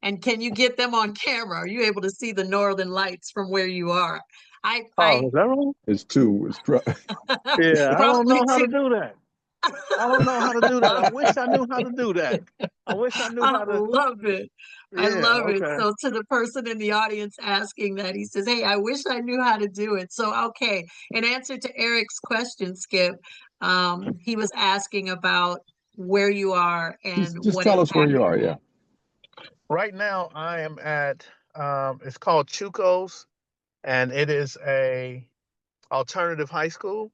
And can you get them on camera? Are you able to see the Northern Lights from where you are? Oh, I is that wrong? It's two. It's Yeah, I don't probably know how to two. do that. I don't know how to do that. I wish I knew how to do that. I wish I knew I how to. love it. I Yeah, love it. okay. So to the person in the audience asking that, he says, "Hey, I wish I knew how to do it." So okay, in answer to Eric's question, Skip, he was asking about where you are and just what tell us where impact you you are. had. Yeah. Right now, I am at. It's called Chuco's, and it is a alternative high school.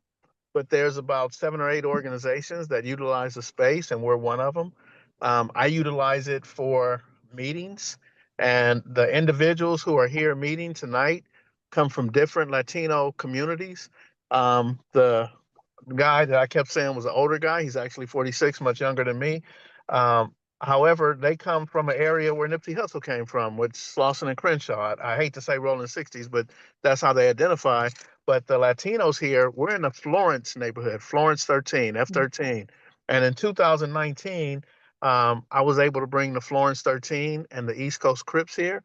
But there's about 7 or 8 organizations that utilize the space, and we're one of them. I utilize it for meetings, and the individuals who are here meeting tonight come from different Latino communities. The guy that I kept saying was an older guy. He's actually 46, much younger than me. Um, However, they come from an area where Nipsey Hussle came from, which Slauson and Crenshaw. I hate to say Rolling 60s, but that's how they identify. But the Latinos here, we're in the Florence neighborhood, Florence 13, F13. And in 2019, I was able to bring the Florence 13 and the East Coast Crips here.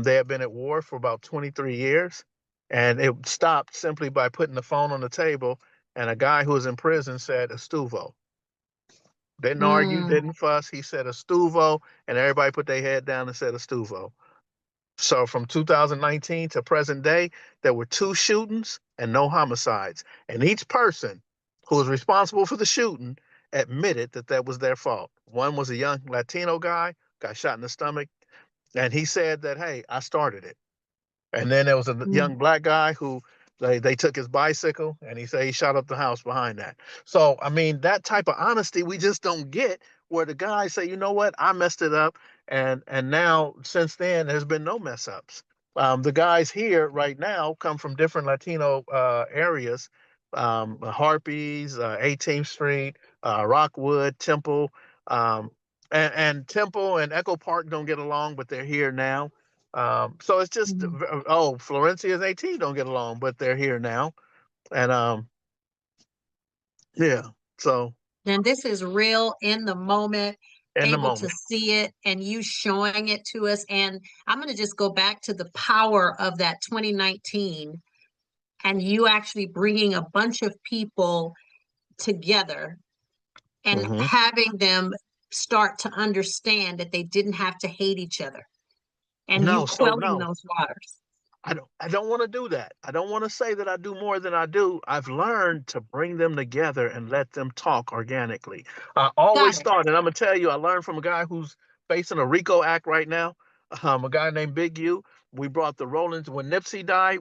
They have been at war for about 23 years. And it stopped simply by putting the phone on the table and a guy who was in prison said Estuvo. Didn't argue, Mm, didn't fuss. He said Estuvo, and everybody put their head down and said Estuvo. So from 2019 to present day, there were 2 shootings and no homicides. And each person who was responsible for the shooting, admitted that that was their fault. One was a young Latino guy, got shot in the stomach, and he said that, hey, I started it. And then there was a Mm. young black guy who they took his bicycle and he said he shot up the house behind that. So, I mean, that type of honesty we just don't get where the guys say, you know what, I messed it up. And now since then, there's been no mess ups. The guys here right now come from different Latino areas, Harpies, 18th Street, Rockwood, Temple. Um, and Temple and Echo Park don't get along, but they're here now. So it's just Mm. oh, Florencia's 18 don't get along, but they're here now, and yeah. So And this is real in the moment, in the able to moment, see it and you showing it to us. And I'm going to just go back to the power of that 2019 and you actually bringing a bunch of people together and hmm having them start to understand that they didn't have to hate each other and you no, so quelling no, those waters. I don't want to do that. I don't want to say that I do more than I do. I've learned to bring them together and let them talk organically. I Got always it. thought, and I'm gonna tell you, I learned from a guy who's facing a RICO act right now. A guy named Big U. We brought the Rollins when Nipsey died.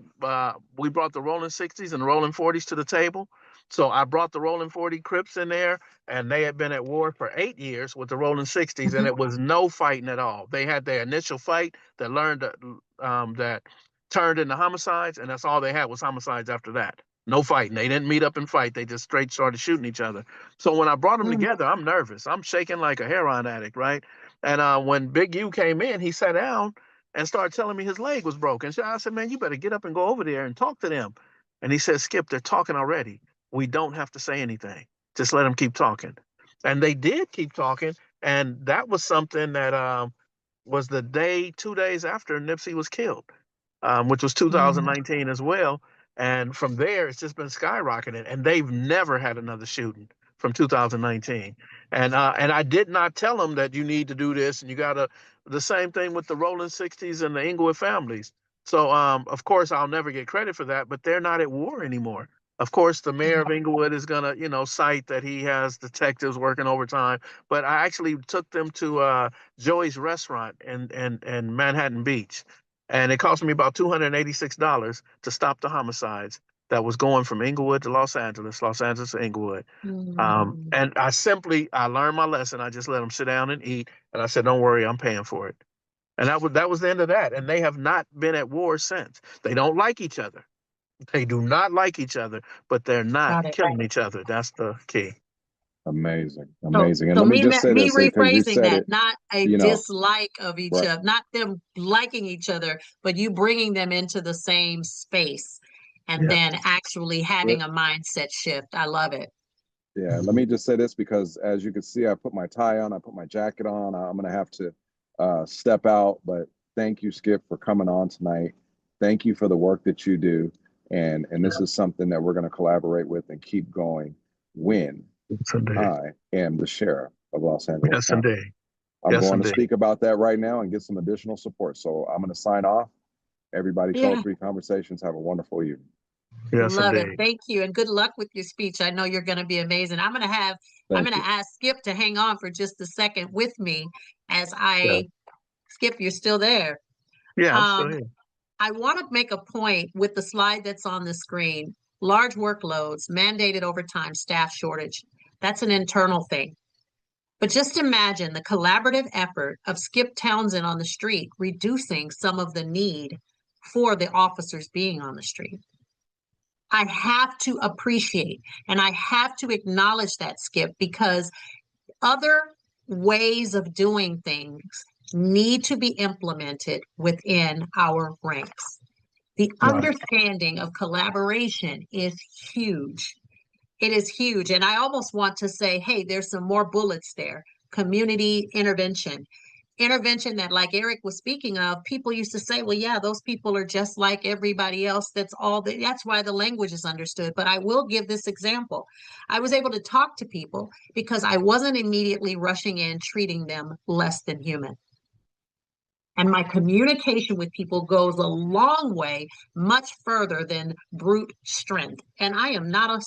We brought the Rolling 60s and the Rolling 40s to the table. So I brought the Rolling 40 Crips in there, and they had been at war for 8 years with the Rolling 60s, and Mhm. it was no fighting at all. They had their initial fight that learned that turned into homicides, and that's all they had was homicides after that. No fighting. They didn't meet up and fight. They just straight started shooting each other. So when I brought them Mm. together, I'm nervous. I'm shaking like a heroin addict, right? And when Big U came in, he sat down and started telling me his leg was broken. So I said, man, you better get up and go over there and talk to them. And he said, Skip, they're talking already. We don't have to say anything. Just let them keep talking. And they did keep talking. And that was something that was the day, 2 days after Nipsey was killed, which was Mm. 2019 as well. And from there, it's just been skyrocketing. And they've never had another shooting from 2019. And I did not tell them that you need to do this and you got to. The same thing with the Rolling 60s and the Inglewood families. So of course I'll never get credit for that, but they're not at war anymore. Of course, the mayor of Inglewood is gonna, cite that he has detectives working overtime. But I actually took them to Joey's restaurant in Manhattan Beach, and it cost me about $286 to stop the homicides that was going from Inglewood to Los Angeles to Inglewood. Mm. And I learned my lesson. I just let them sit down and eat, and I said, "Don't worry, I'm paying for it." And that was the end of that. And they have not been at war since. They don't like each other. They do not like each other, but they're not Got it. killing each other. That's the key. Amazing, So, amazing. And so let me me, just say me this because you rephrasing said that, it, not a you know, dislike of each right. other, not them liking each other, but you bringing them into the same space and Yeah. then actually Let- having a mindset shift. I love it. Yeah, let me just say this because as you can see, I put my tie on, I put my jacket on. I'm going to have to step out, but thank you, Skip, for coming on tonight. Thank you for the work that you do. And this is something that we're going to collaborate with and keep going when Yes, indeed. I am the sheriff of Los Angeles Yes, County. indeed. I'm Yes, going to indeed. speak about that right now and get some additional support. So I'm going to sign off. Everybody, Yeah, Code3Conversations. Have a wonderful evening. Yes, love it. indeed. Thank you. And good luck with your speech. I know you're going to be amazing. I'm Thank going you. to ask Skip to hang on for just a second with me as Yeah. Skip, you're still there. Yeah, I'm still Um, here. I want to make a point with the slide that's on the screen. Large workloads, mandated overtime, staff shortage. That's an internal thing. But just imagine the collaborative effort of Skip Townsend on the street, reducing some of the need for the officers being on the street. I have to appreciate and I have to acknowledge that, Skip, because other ways of doing things need to be implemented within our ranks. The Right. understanding of collaboration is huge. It is huge. And I almost want to say, hey, there's some more bullets there. Community intervention. Intervention that, like Eric was speaking of, people used to say, well, yeah, those people are just like everybody else. That's why the language is understood. But I will give this example. I was able to talk to people because I wasn't immediately rushing in, treating them less than human. And my communication with people goes a long way, much further than brute strength. And I am not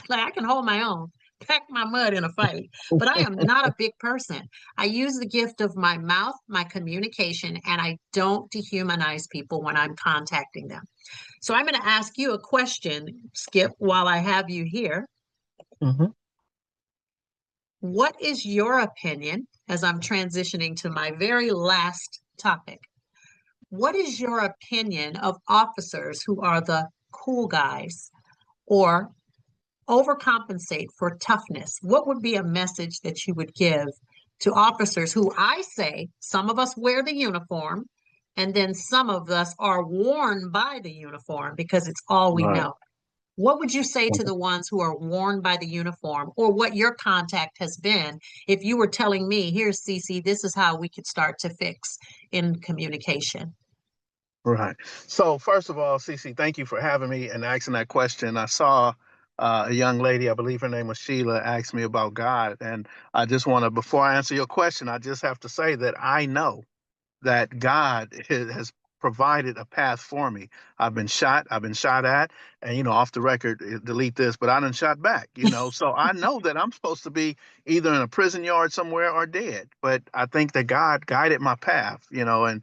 Like, I can hold my own, pack my mud in a fight, but I am not a big person. I use the gift of my mouth, my communication, and I don't dehumanize people when I'm contacting them. So I'm going to ask you a question, Skip, while I have you here. Mhm. What is your opinion, as I'm transitioning to my very last topic? What is your opinion of officers who are the cool guys or overcompensate for toughness? What would be a message that you would give to officers who, I say, some of us wear the uniform, and then some of us are worn by the uniform because it's all we Right. know? What would you say to the ones who are worn by the uniform, or what your contact has been if you were telling me, here's Cece, this is how we could start to fix in communication? Right. So first of all, Cece, thank you for having me and asking that question. I saw a young lady, I believe her name was Sheila, asked me about God, and I just want to, before I answer your question, I just have to say that I know that God has provided a path for me. I've been shot at, and off the record, delete this, but I done shot back, so I know that I'm supposed to be either in a prison yard somewhere or dead. But I think that God guided my path, and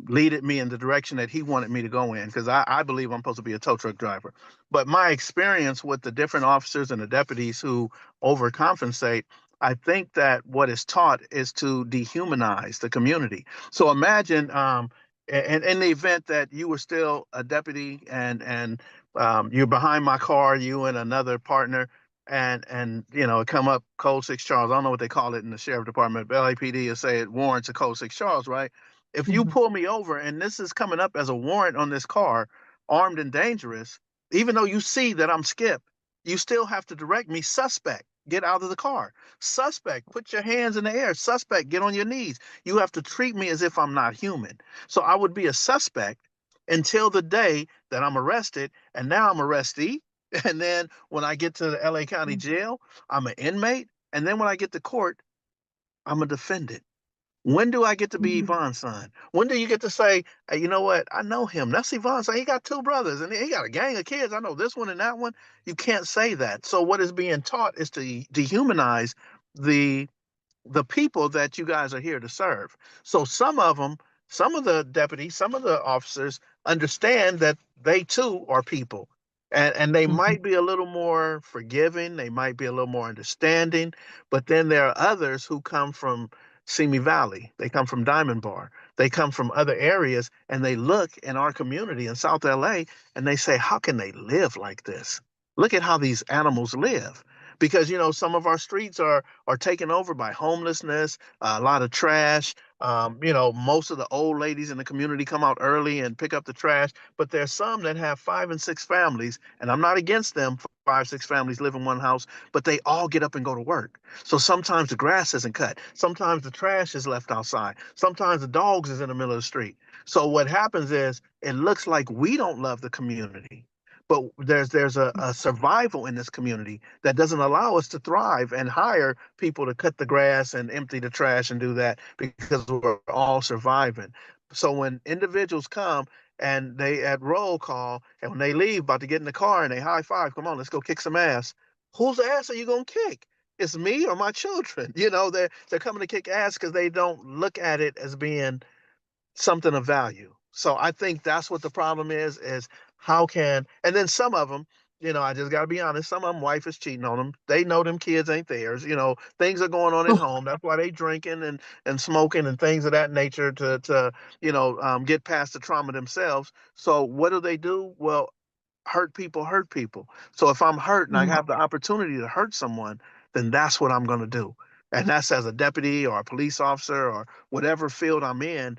leaded me in the direction that He wanted me to go in, because I believe I'm supposed to be a tow truck driver. But my experience with the different officers and the deputies who overcompensate, I think that what is taught is to dehumanize the community. So imagine, and in the event that you were still a deputy and you're behind my car, you and another partner, and come up Code 6 Charles. I don't know what they call it in the sheriff department, but LAPD will say it warrants a Code 6 Charles, right? If you Mhm. pull me over and this is coming up as a warrant on this car, armed and dangerous, even though you see that I'm Skip, you still have to direct me suspect. Get out of the car. Suspect, put your hands in the air. Suspect, get on your knees. You have to treat me as if I'm not human. So I would be a suspect until the day that I'm arrested, and now I'm arrestee. And then when I get to the LA County Jail, I'm an inmate. And then when I get to court, I'm a defendant. When do I get to be Mhm. Yvonne's son? When do you get to say, hey, you know what? I know him. That's Yvonne's son. He got two brothers and he got a gang of kids. I know this one and that one. You can't say that. So what is being taught is to dehumanize the the people that you guys are here to serve. So some of them, some of the deputies, some of the officers understand that they too are people. And they Mhm. might be a little more forgiving, they might be a little more understanding, but then there are others who come from Simi Valley, they come from Diamond Bar, they come from other areas, and they look in our community in South LA and they say, how can they live like this? Look at how these animals live. Because some of our streets are taken over by homelessness, a lot of trash. Most of the old ladies in the community come out early and pick up the trash, but there's some that have 5 and 6 families, and I'm not against them. 5, 6 families live in one house, but they all get up and go to work. So sometimes the grass isn't cut. Sometimes the trash is left outside. Sometimes the dogs is in the middle of the street. So what happens is it looks like we don't love the community, but there's a survival in this community that doesn't allow us to thrive and hire people to cut the grass and empty the trash and do that because we're all surviving. So when individuals come and they at roll call and when they leave about to get in the car and they high five, come on, let's go kick some ass. Whose ass are you gonna kick? It's me or my children. They're coming to kick ass because they don't look at it as being something of value. So I think that's what the problem is how can, and then some of them, I just got to be honest, some of them wife is cheating on them. They know them kids ain't theirs. Things are going on at home. That's why they drinking and smoking and things of that nature to get past the trauma themselves. So what do? Well, hurt people. So if I'm hurt and I Mhm. have the opportunity to hurt someone, then that's what I'm going to do. And that's as a deputy or a police officer or whatever field I'm in.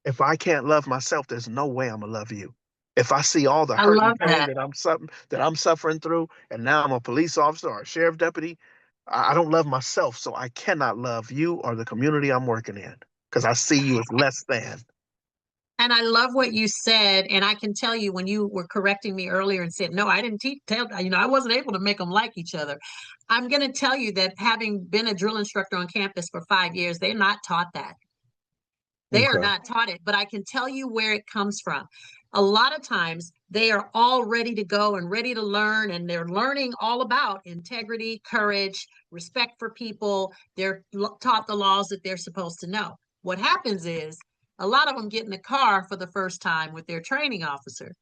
If I can't love myself, there's no way I'm gonna love you. If I see all the I hurt and love pain that. that I'm suffering through, and now I'm a police officer or a sheriff deputy, I don't love myself, so I cannot love you or the community I'm working in because I see you as less than. And I love what you said. And I can tell you when you were correcting me earlier and said, no, I didn't I wasn't able to make them like each other. I'm going to tell you that having been a drill instructor on campus for 5 years, they're not taught that. They are Okay. not taught it, but I can tell you where it comes from. A lot of times They are all ready to go and ready to learn, and they're learning all about integrity, courage, respect for people. They're taught the laws that they're supposed to know. What happens is a lot of them get in the car for the first time with their training officer.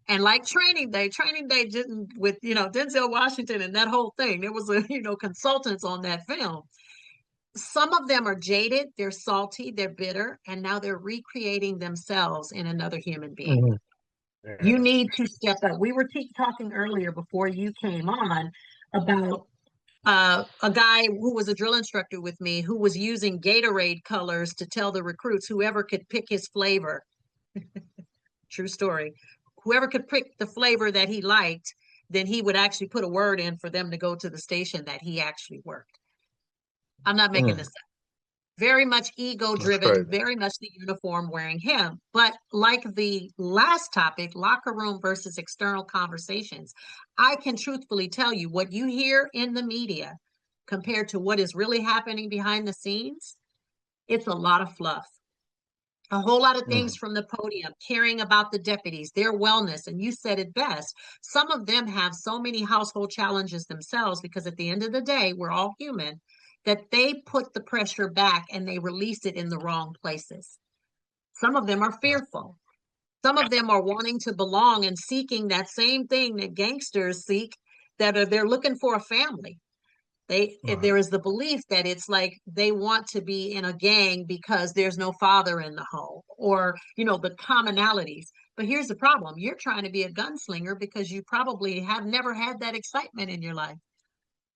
And like training day didn't with, Denzel Washington and that whole thing. There was consultants on that film. Some of them are jaded, they're salty, they're bitter, and now they're recreating themselves in another human being. Mhm. You Yeah. need to step up. We were talking earlier before you came on about a guy who was a drill instructor with me who was using Gatorade colors to tell the recruits whoever could pick his flavor. True story. Whoever could pick the flavor that he liked, then he would actually put a word in for them to go to the station that he actually worked. I'm not making this up. Very much ego That's driven, crazy. very much the uniform wearing him. But like the last topic, locker room versus external conversations, I can truthfully tell you what you hear in the media compared to what is really happening behind the scenes, it's a lot of fluff. A whole lot of things from the podium, caring about the deputies, their wellness. And you said it best. Some of them have so many household challenges themselves because at the end of the day, we're all human, that they put the pressure back and they release it in the wrong places. Some of them are fearful. Some of them are wanting to belong and seeking that same thing that gangsters seek, they're looking for a family. There is the belief that it's like they want to be in a gang because there's no father in the home, or the commonalities. But here's the problem: you're trying to be a gunslinger because you probably have never had that excitement in your life.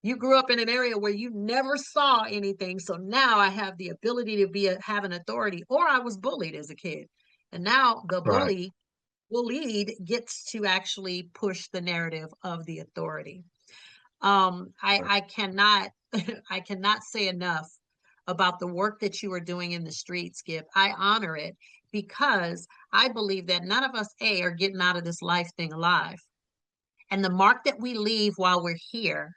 You grew up in an area where you never saw anything, so now I have the ability to have an authority. Or I was bullied as a kid, and now the Right. bullied gets to actually push the narrative of the authority. I cannot I cannot say enough about the work that you are doing in the street, Skip. I honor it because I believe that none of us are getting out of this life thing alive. And the mark that we leave while we're here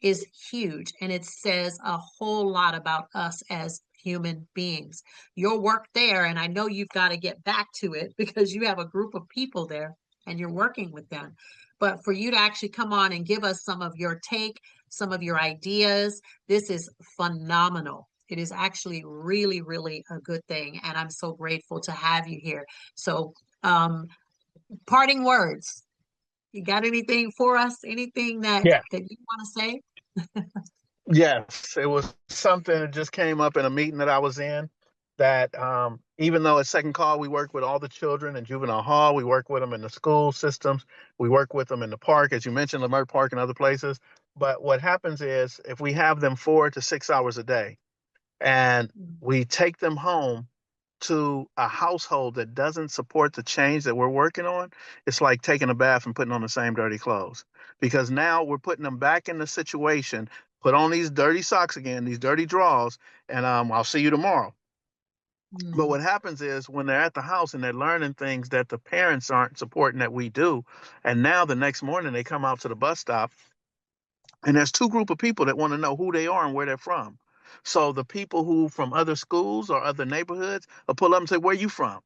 is huge, and it says a whole lot about us as human beings. Your work there, and I know you've got to get back to it because you have a group of people there and you're working with them. But for you to actually come on and give us some of your take, some of your ideas, this is phenomenal. It is actually really, really a good thing. And I'm so grateful to have you here. So, parting words. You got anything for us? Anything that Yeah. you want to say? Yes, it was something that just came up in a meeting that I was in that even though at Second Call we work with all the children in juvenile hall, we work with them in the school systems, we work with them in the park, as you mentioned, Lamert Park and other places. But what happens is if we have them 4 to 6 hours a day and we take them home to a household that doesn't support the change that we're working on, it's like taking a bath and putting on the same dirty clothes. Because now we're putting them back in the situation, put on these dirty socks again, these dirty drawers, and I'll see you tomorrow. But Mm, what happens is when they're at the house and they're learning things that the parents aren't supporting that we do, and now the next morning they come out to the bus stop and there's two group of people that want to know who they are and where they're from. So the people who from other schools or other neighborhoods will pull up and say, "Where you from?"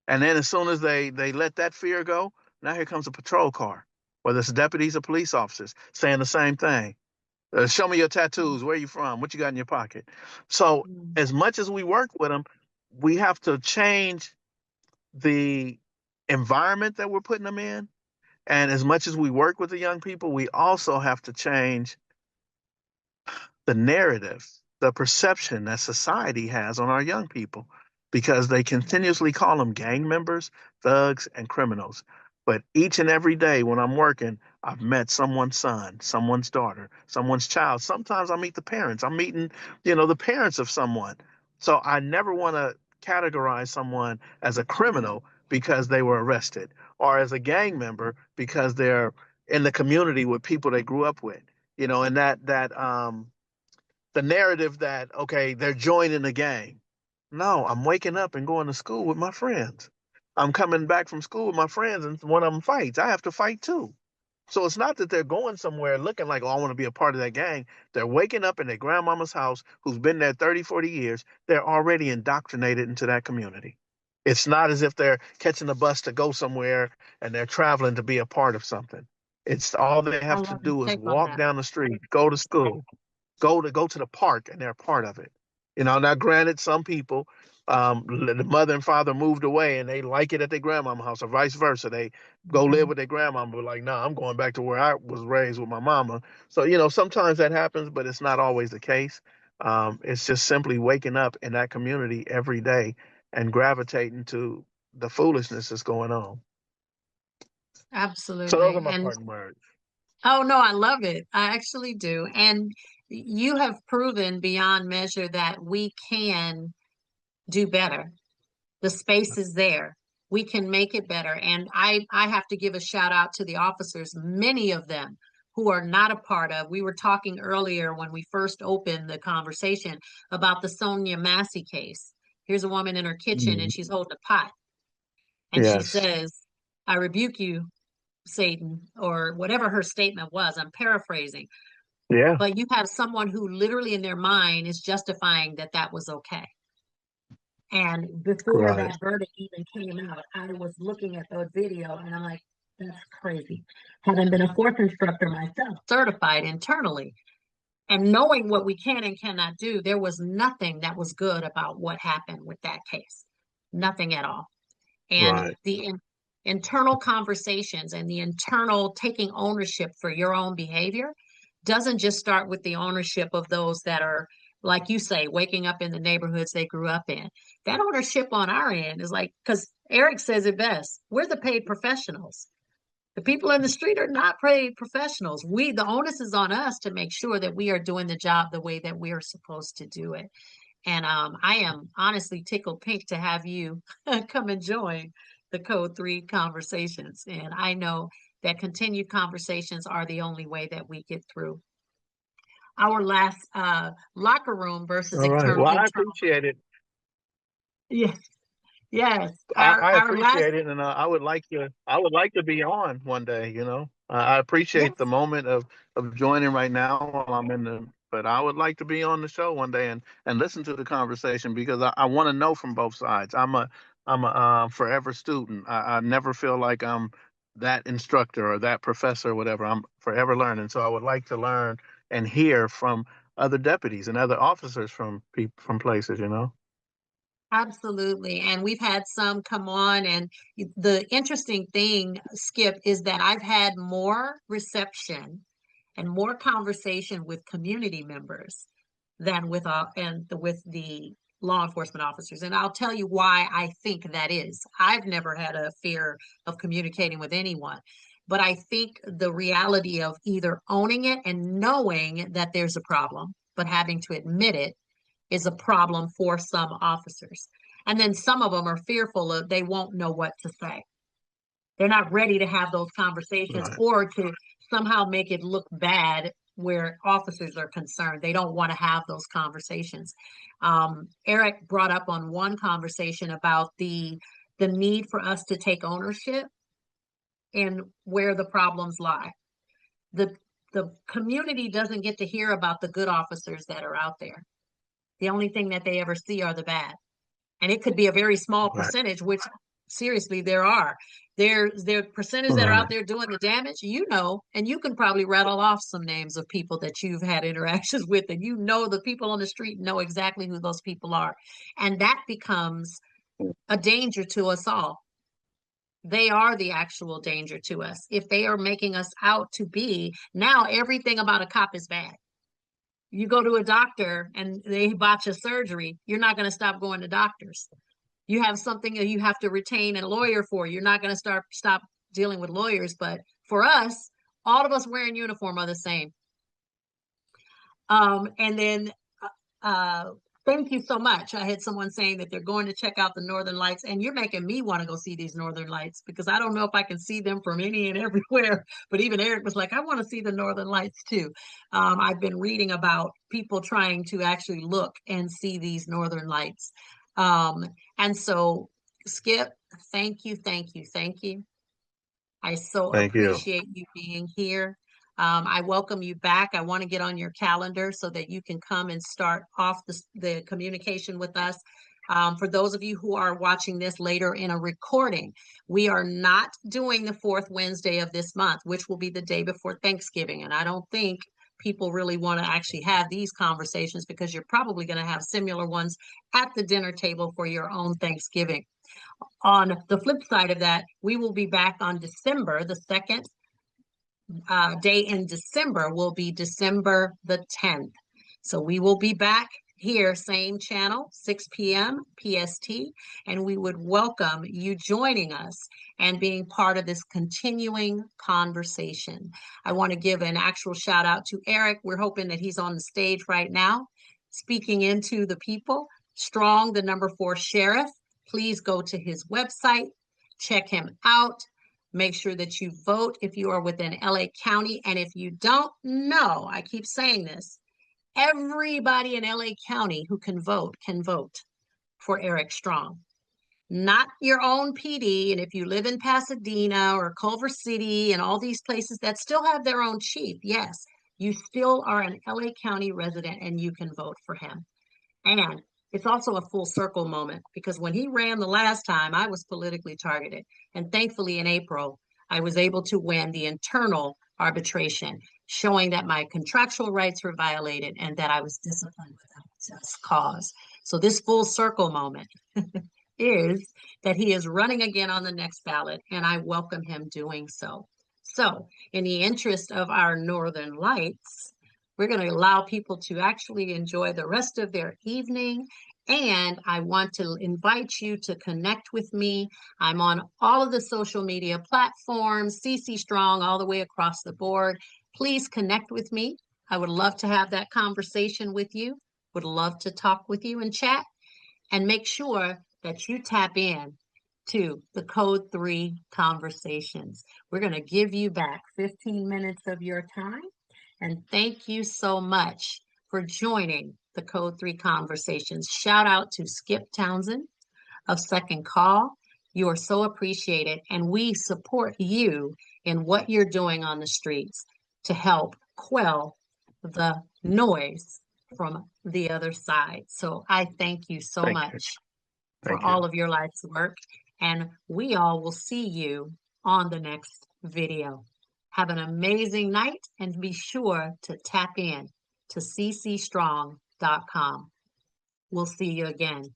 And then as soon as they let that fear go, now here comes a patrol car, whether it's deputies or police officers saying the same thing. Show me your mm, tattoos. Where you from? What you got in your pocket? So mm. as much as we work with them, we have to change the environment that we're putting them in. And as much as we work with the young people, we also have to change the narrative, the perception that society has on our young people because they continuously call them gang members, thugs, and criminals. But each and every day when I'm working, I've met someone's son, someone's daughter, someone's child. Sometimes I meet the parents. I'm meeting, the parents of someone. So I never want to categorize someone as a criminal because they were arrested or as a gang member because they're in the community with people they grew up with. And that the narrative that okay they're joining the gang. No, I'm waking up and going to school with my friends. I'm coming back from school with my friends, and one of them fights. I have to fight too. So it's not that they're going somewhere looking like, oh, I want to be a part of that gang. They're waking up in their grandmama's house who's been there 30, 40 years. They're already indoctrinated into that community. It's not as if they're catching a bus to go somewhere and they're traveling to be a part of something. It's all they I have to love your do is take on walk that. down the street, go to school, go to the park, and they're part of it. Now granted, some people, the mother and father moved away and they like it at their grandmama's house, or vice versa. They go live Mhm. with their grandmama, but like, nah, I'm going back to where I was raised with my mama. So sometimes that happens, but it's not always the case. It's just simply waking up in that community every day and gravitating to the foolishness that's going on. So those are Absolutely. my And parting words. oh no, I love it. I actually do. And you have proven beyond measure that we can do better. The space is there. We can make it better. And I have to give a shout out to the officers, many of them who are not a part of. We were talking earlier when we first opened the conversation about the Sonia Massey case. Here's a woman in her kitchen and Mhm. she's holding a pot and she Yes. says, I rebuke you, Satan, or whatever her statement was. I'm paraphrasing. Yeah. But you have someone who literally in their mind is justifying that that was okay. And before Right. that verdict even came out, I was looking at the video and I'm like, that's crazy. Having been a fourth instructor myself, certified internally, and knowing what we can and cannot do, there was nothing that was good about what happened with that case. Nothing at all. And Right. the internal conversations and the internal taking ownership for your own behavior doesn't just start with the ownership of those that are, like you say, waking up in the neighborhoods they grew up in. That ownership on our end is like, because Eric says it best, we're the paid professionals. The people in the street are not paid professionals. The onus is on us to make sure that we are doing the job the way that we are supposed to do it. And I am honestly tickled pink to have you come and join the Code 3 conversations. And I know that continued conversations are the only way that we get through our last locker room versus All right. Well, I internal. appreciate it. Yes, yes. I Our last, appreciate it, and I would like to be on one day. I appreciate the yes, moment of joining right now while I'm in the. But I would like to be on the show one day and listen to the conversation because I want to know from both sides. I'm a forever student. I never feel like I'm that instructor or that professor or whatever. I'm forever learning. So I would like to learn and hear from other deputies and other officers from places. absolutely. And we've had some come on. And the interesting thing, Skip, is that I've had more reception and more conversation with community members than with the law enforcement officers. And I'll tell you why I think that is. I've never had a fear of communicating with anyone, but I think the reality of either owning it and knowing that there's a problem, but having to admit it is a problem for some officers. And then some of them are fearful of they won't know what to say. They're not ready to have those conversations Right. or to somehow make it look bad where officers are concerned. They don't want to have those conversations. Eric brought up on one conversation about the need for us to take ownership and where the problems lie. The the community doesn't get to hear about the good officers that are out there. The only thing that they ever see are the bad. And it could be a very small Right. percentage, which seriously there are. There percentage that are out Right. there doing the damage, and you can probably rattle off some names of people that you've had interactions with, and the people on the street know exactly who those people are. And that becomes a danger to us all. They are the actual danger to us. If they are making us out to be, now everything about a cop is bad. You go to a doctor and they botch a surgery, you're not going to stop going to doctors. You have something that you have to retain a lawyer for. You're not going to stop dealing with lawyers. But for us, all of us wearing uniform are the same. And then uh, thank you so much. I had someone saying that they're going to check out the Northern Lights, and you're making me want to go see these Northern Lights because I don't know if I can see them from any and everywhere. But even Eric was like, I want to see the Northern Lights too. I've been reading about people trying to actually look and see these Northern Lights. And so, Skip, thank you, thank you, thank you. I so Thank you. appreciate you being here. I welcome you back. I want to get on your calendar so that you can come and start off the communication with us. For those of you who are watching this later in a recording, we are not doing the fourth Wednesday of this month, which will be the day before Thanksgiving. And I don't think people really want to actually have these conversations because you're probably going to have similar ones at the dinner table for your own Thanksgiving. On the flip side of that, we will be back on December, the second day in December will be December the 10th. So we will be back here, same channel, 6 p.m. PST, and we would welcome you joining us and being part of this continuing conversation. I want to give an actual shout out to Eric. We're hoping that he's on the stage right now, speaking into the people. Strong, the number 4 sheriff. Please go to his website, check him out. Make sure that you vote if you are within LA County. And if you don't know, I keep saying this, everybody in LA County who can vote for Eric Strong. Not your own PD. And if you live in Pasadena or Culver City and all these places that still have their own chief, yes, you still are an LA County resident and you can vote for him. And it's also a full circle moment because when he ran the last time, I was politically targeted. And thankfully in April, I was able to win the internal arbitration, showing that my contractual rights were violated and that I was disciplined without just cause. So this full circle moment is that he is running again on the next ballot, and I welcome him doing so. So in the interest of our Northern Lights, we're going to allow people to actually enjoy the rest of their evening. And I want to invite you to connect with me. I'm on all of the social media platforms, CC Strong, all the way across the board. Please connect with me. I would love to have that conversation with you. Would love to talk with you and chat. And make sure that you tap in to the Code 3 Conversations. We're going to give you back 15 minutes of your time. And thank you so much for joining the Code 3 Conversations. Shout out to Skip Townsend of Second Call. You are so appreciated, and we support you in what you're doing on the streets to help quell the noise from the other side. So I thank you so much for all of your life's work, and we all will see you on the next video. Have an amazing night and be sure to tap in to ccstrong.com. We'll see you again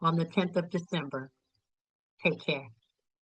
on the 10th of December. Take care.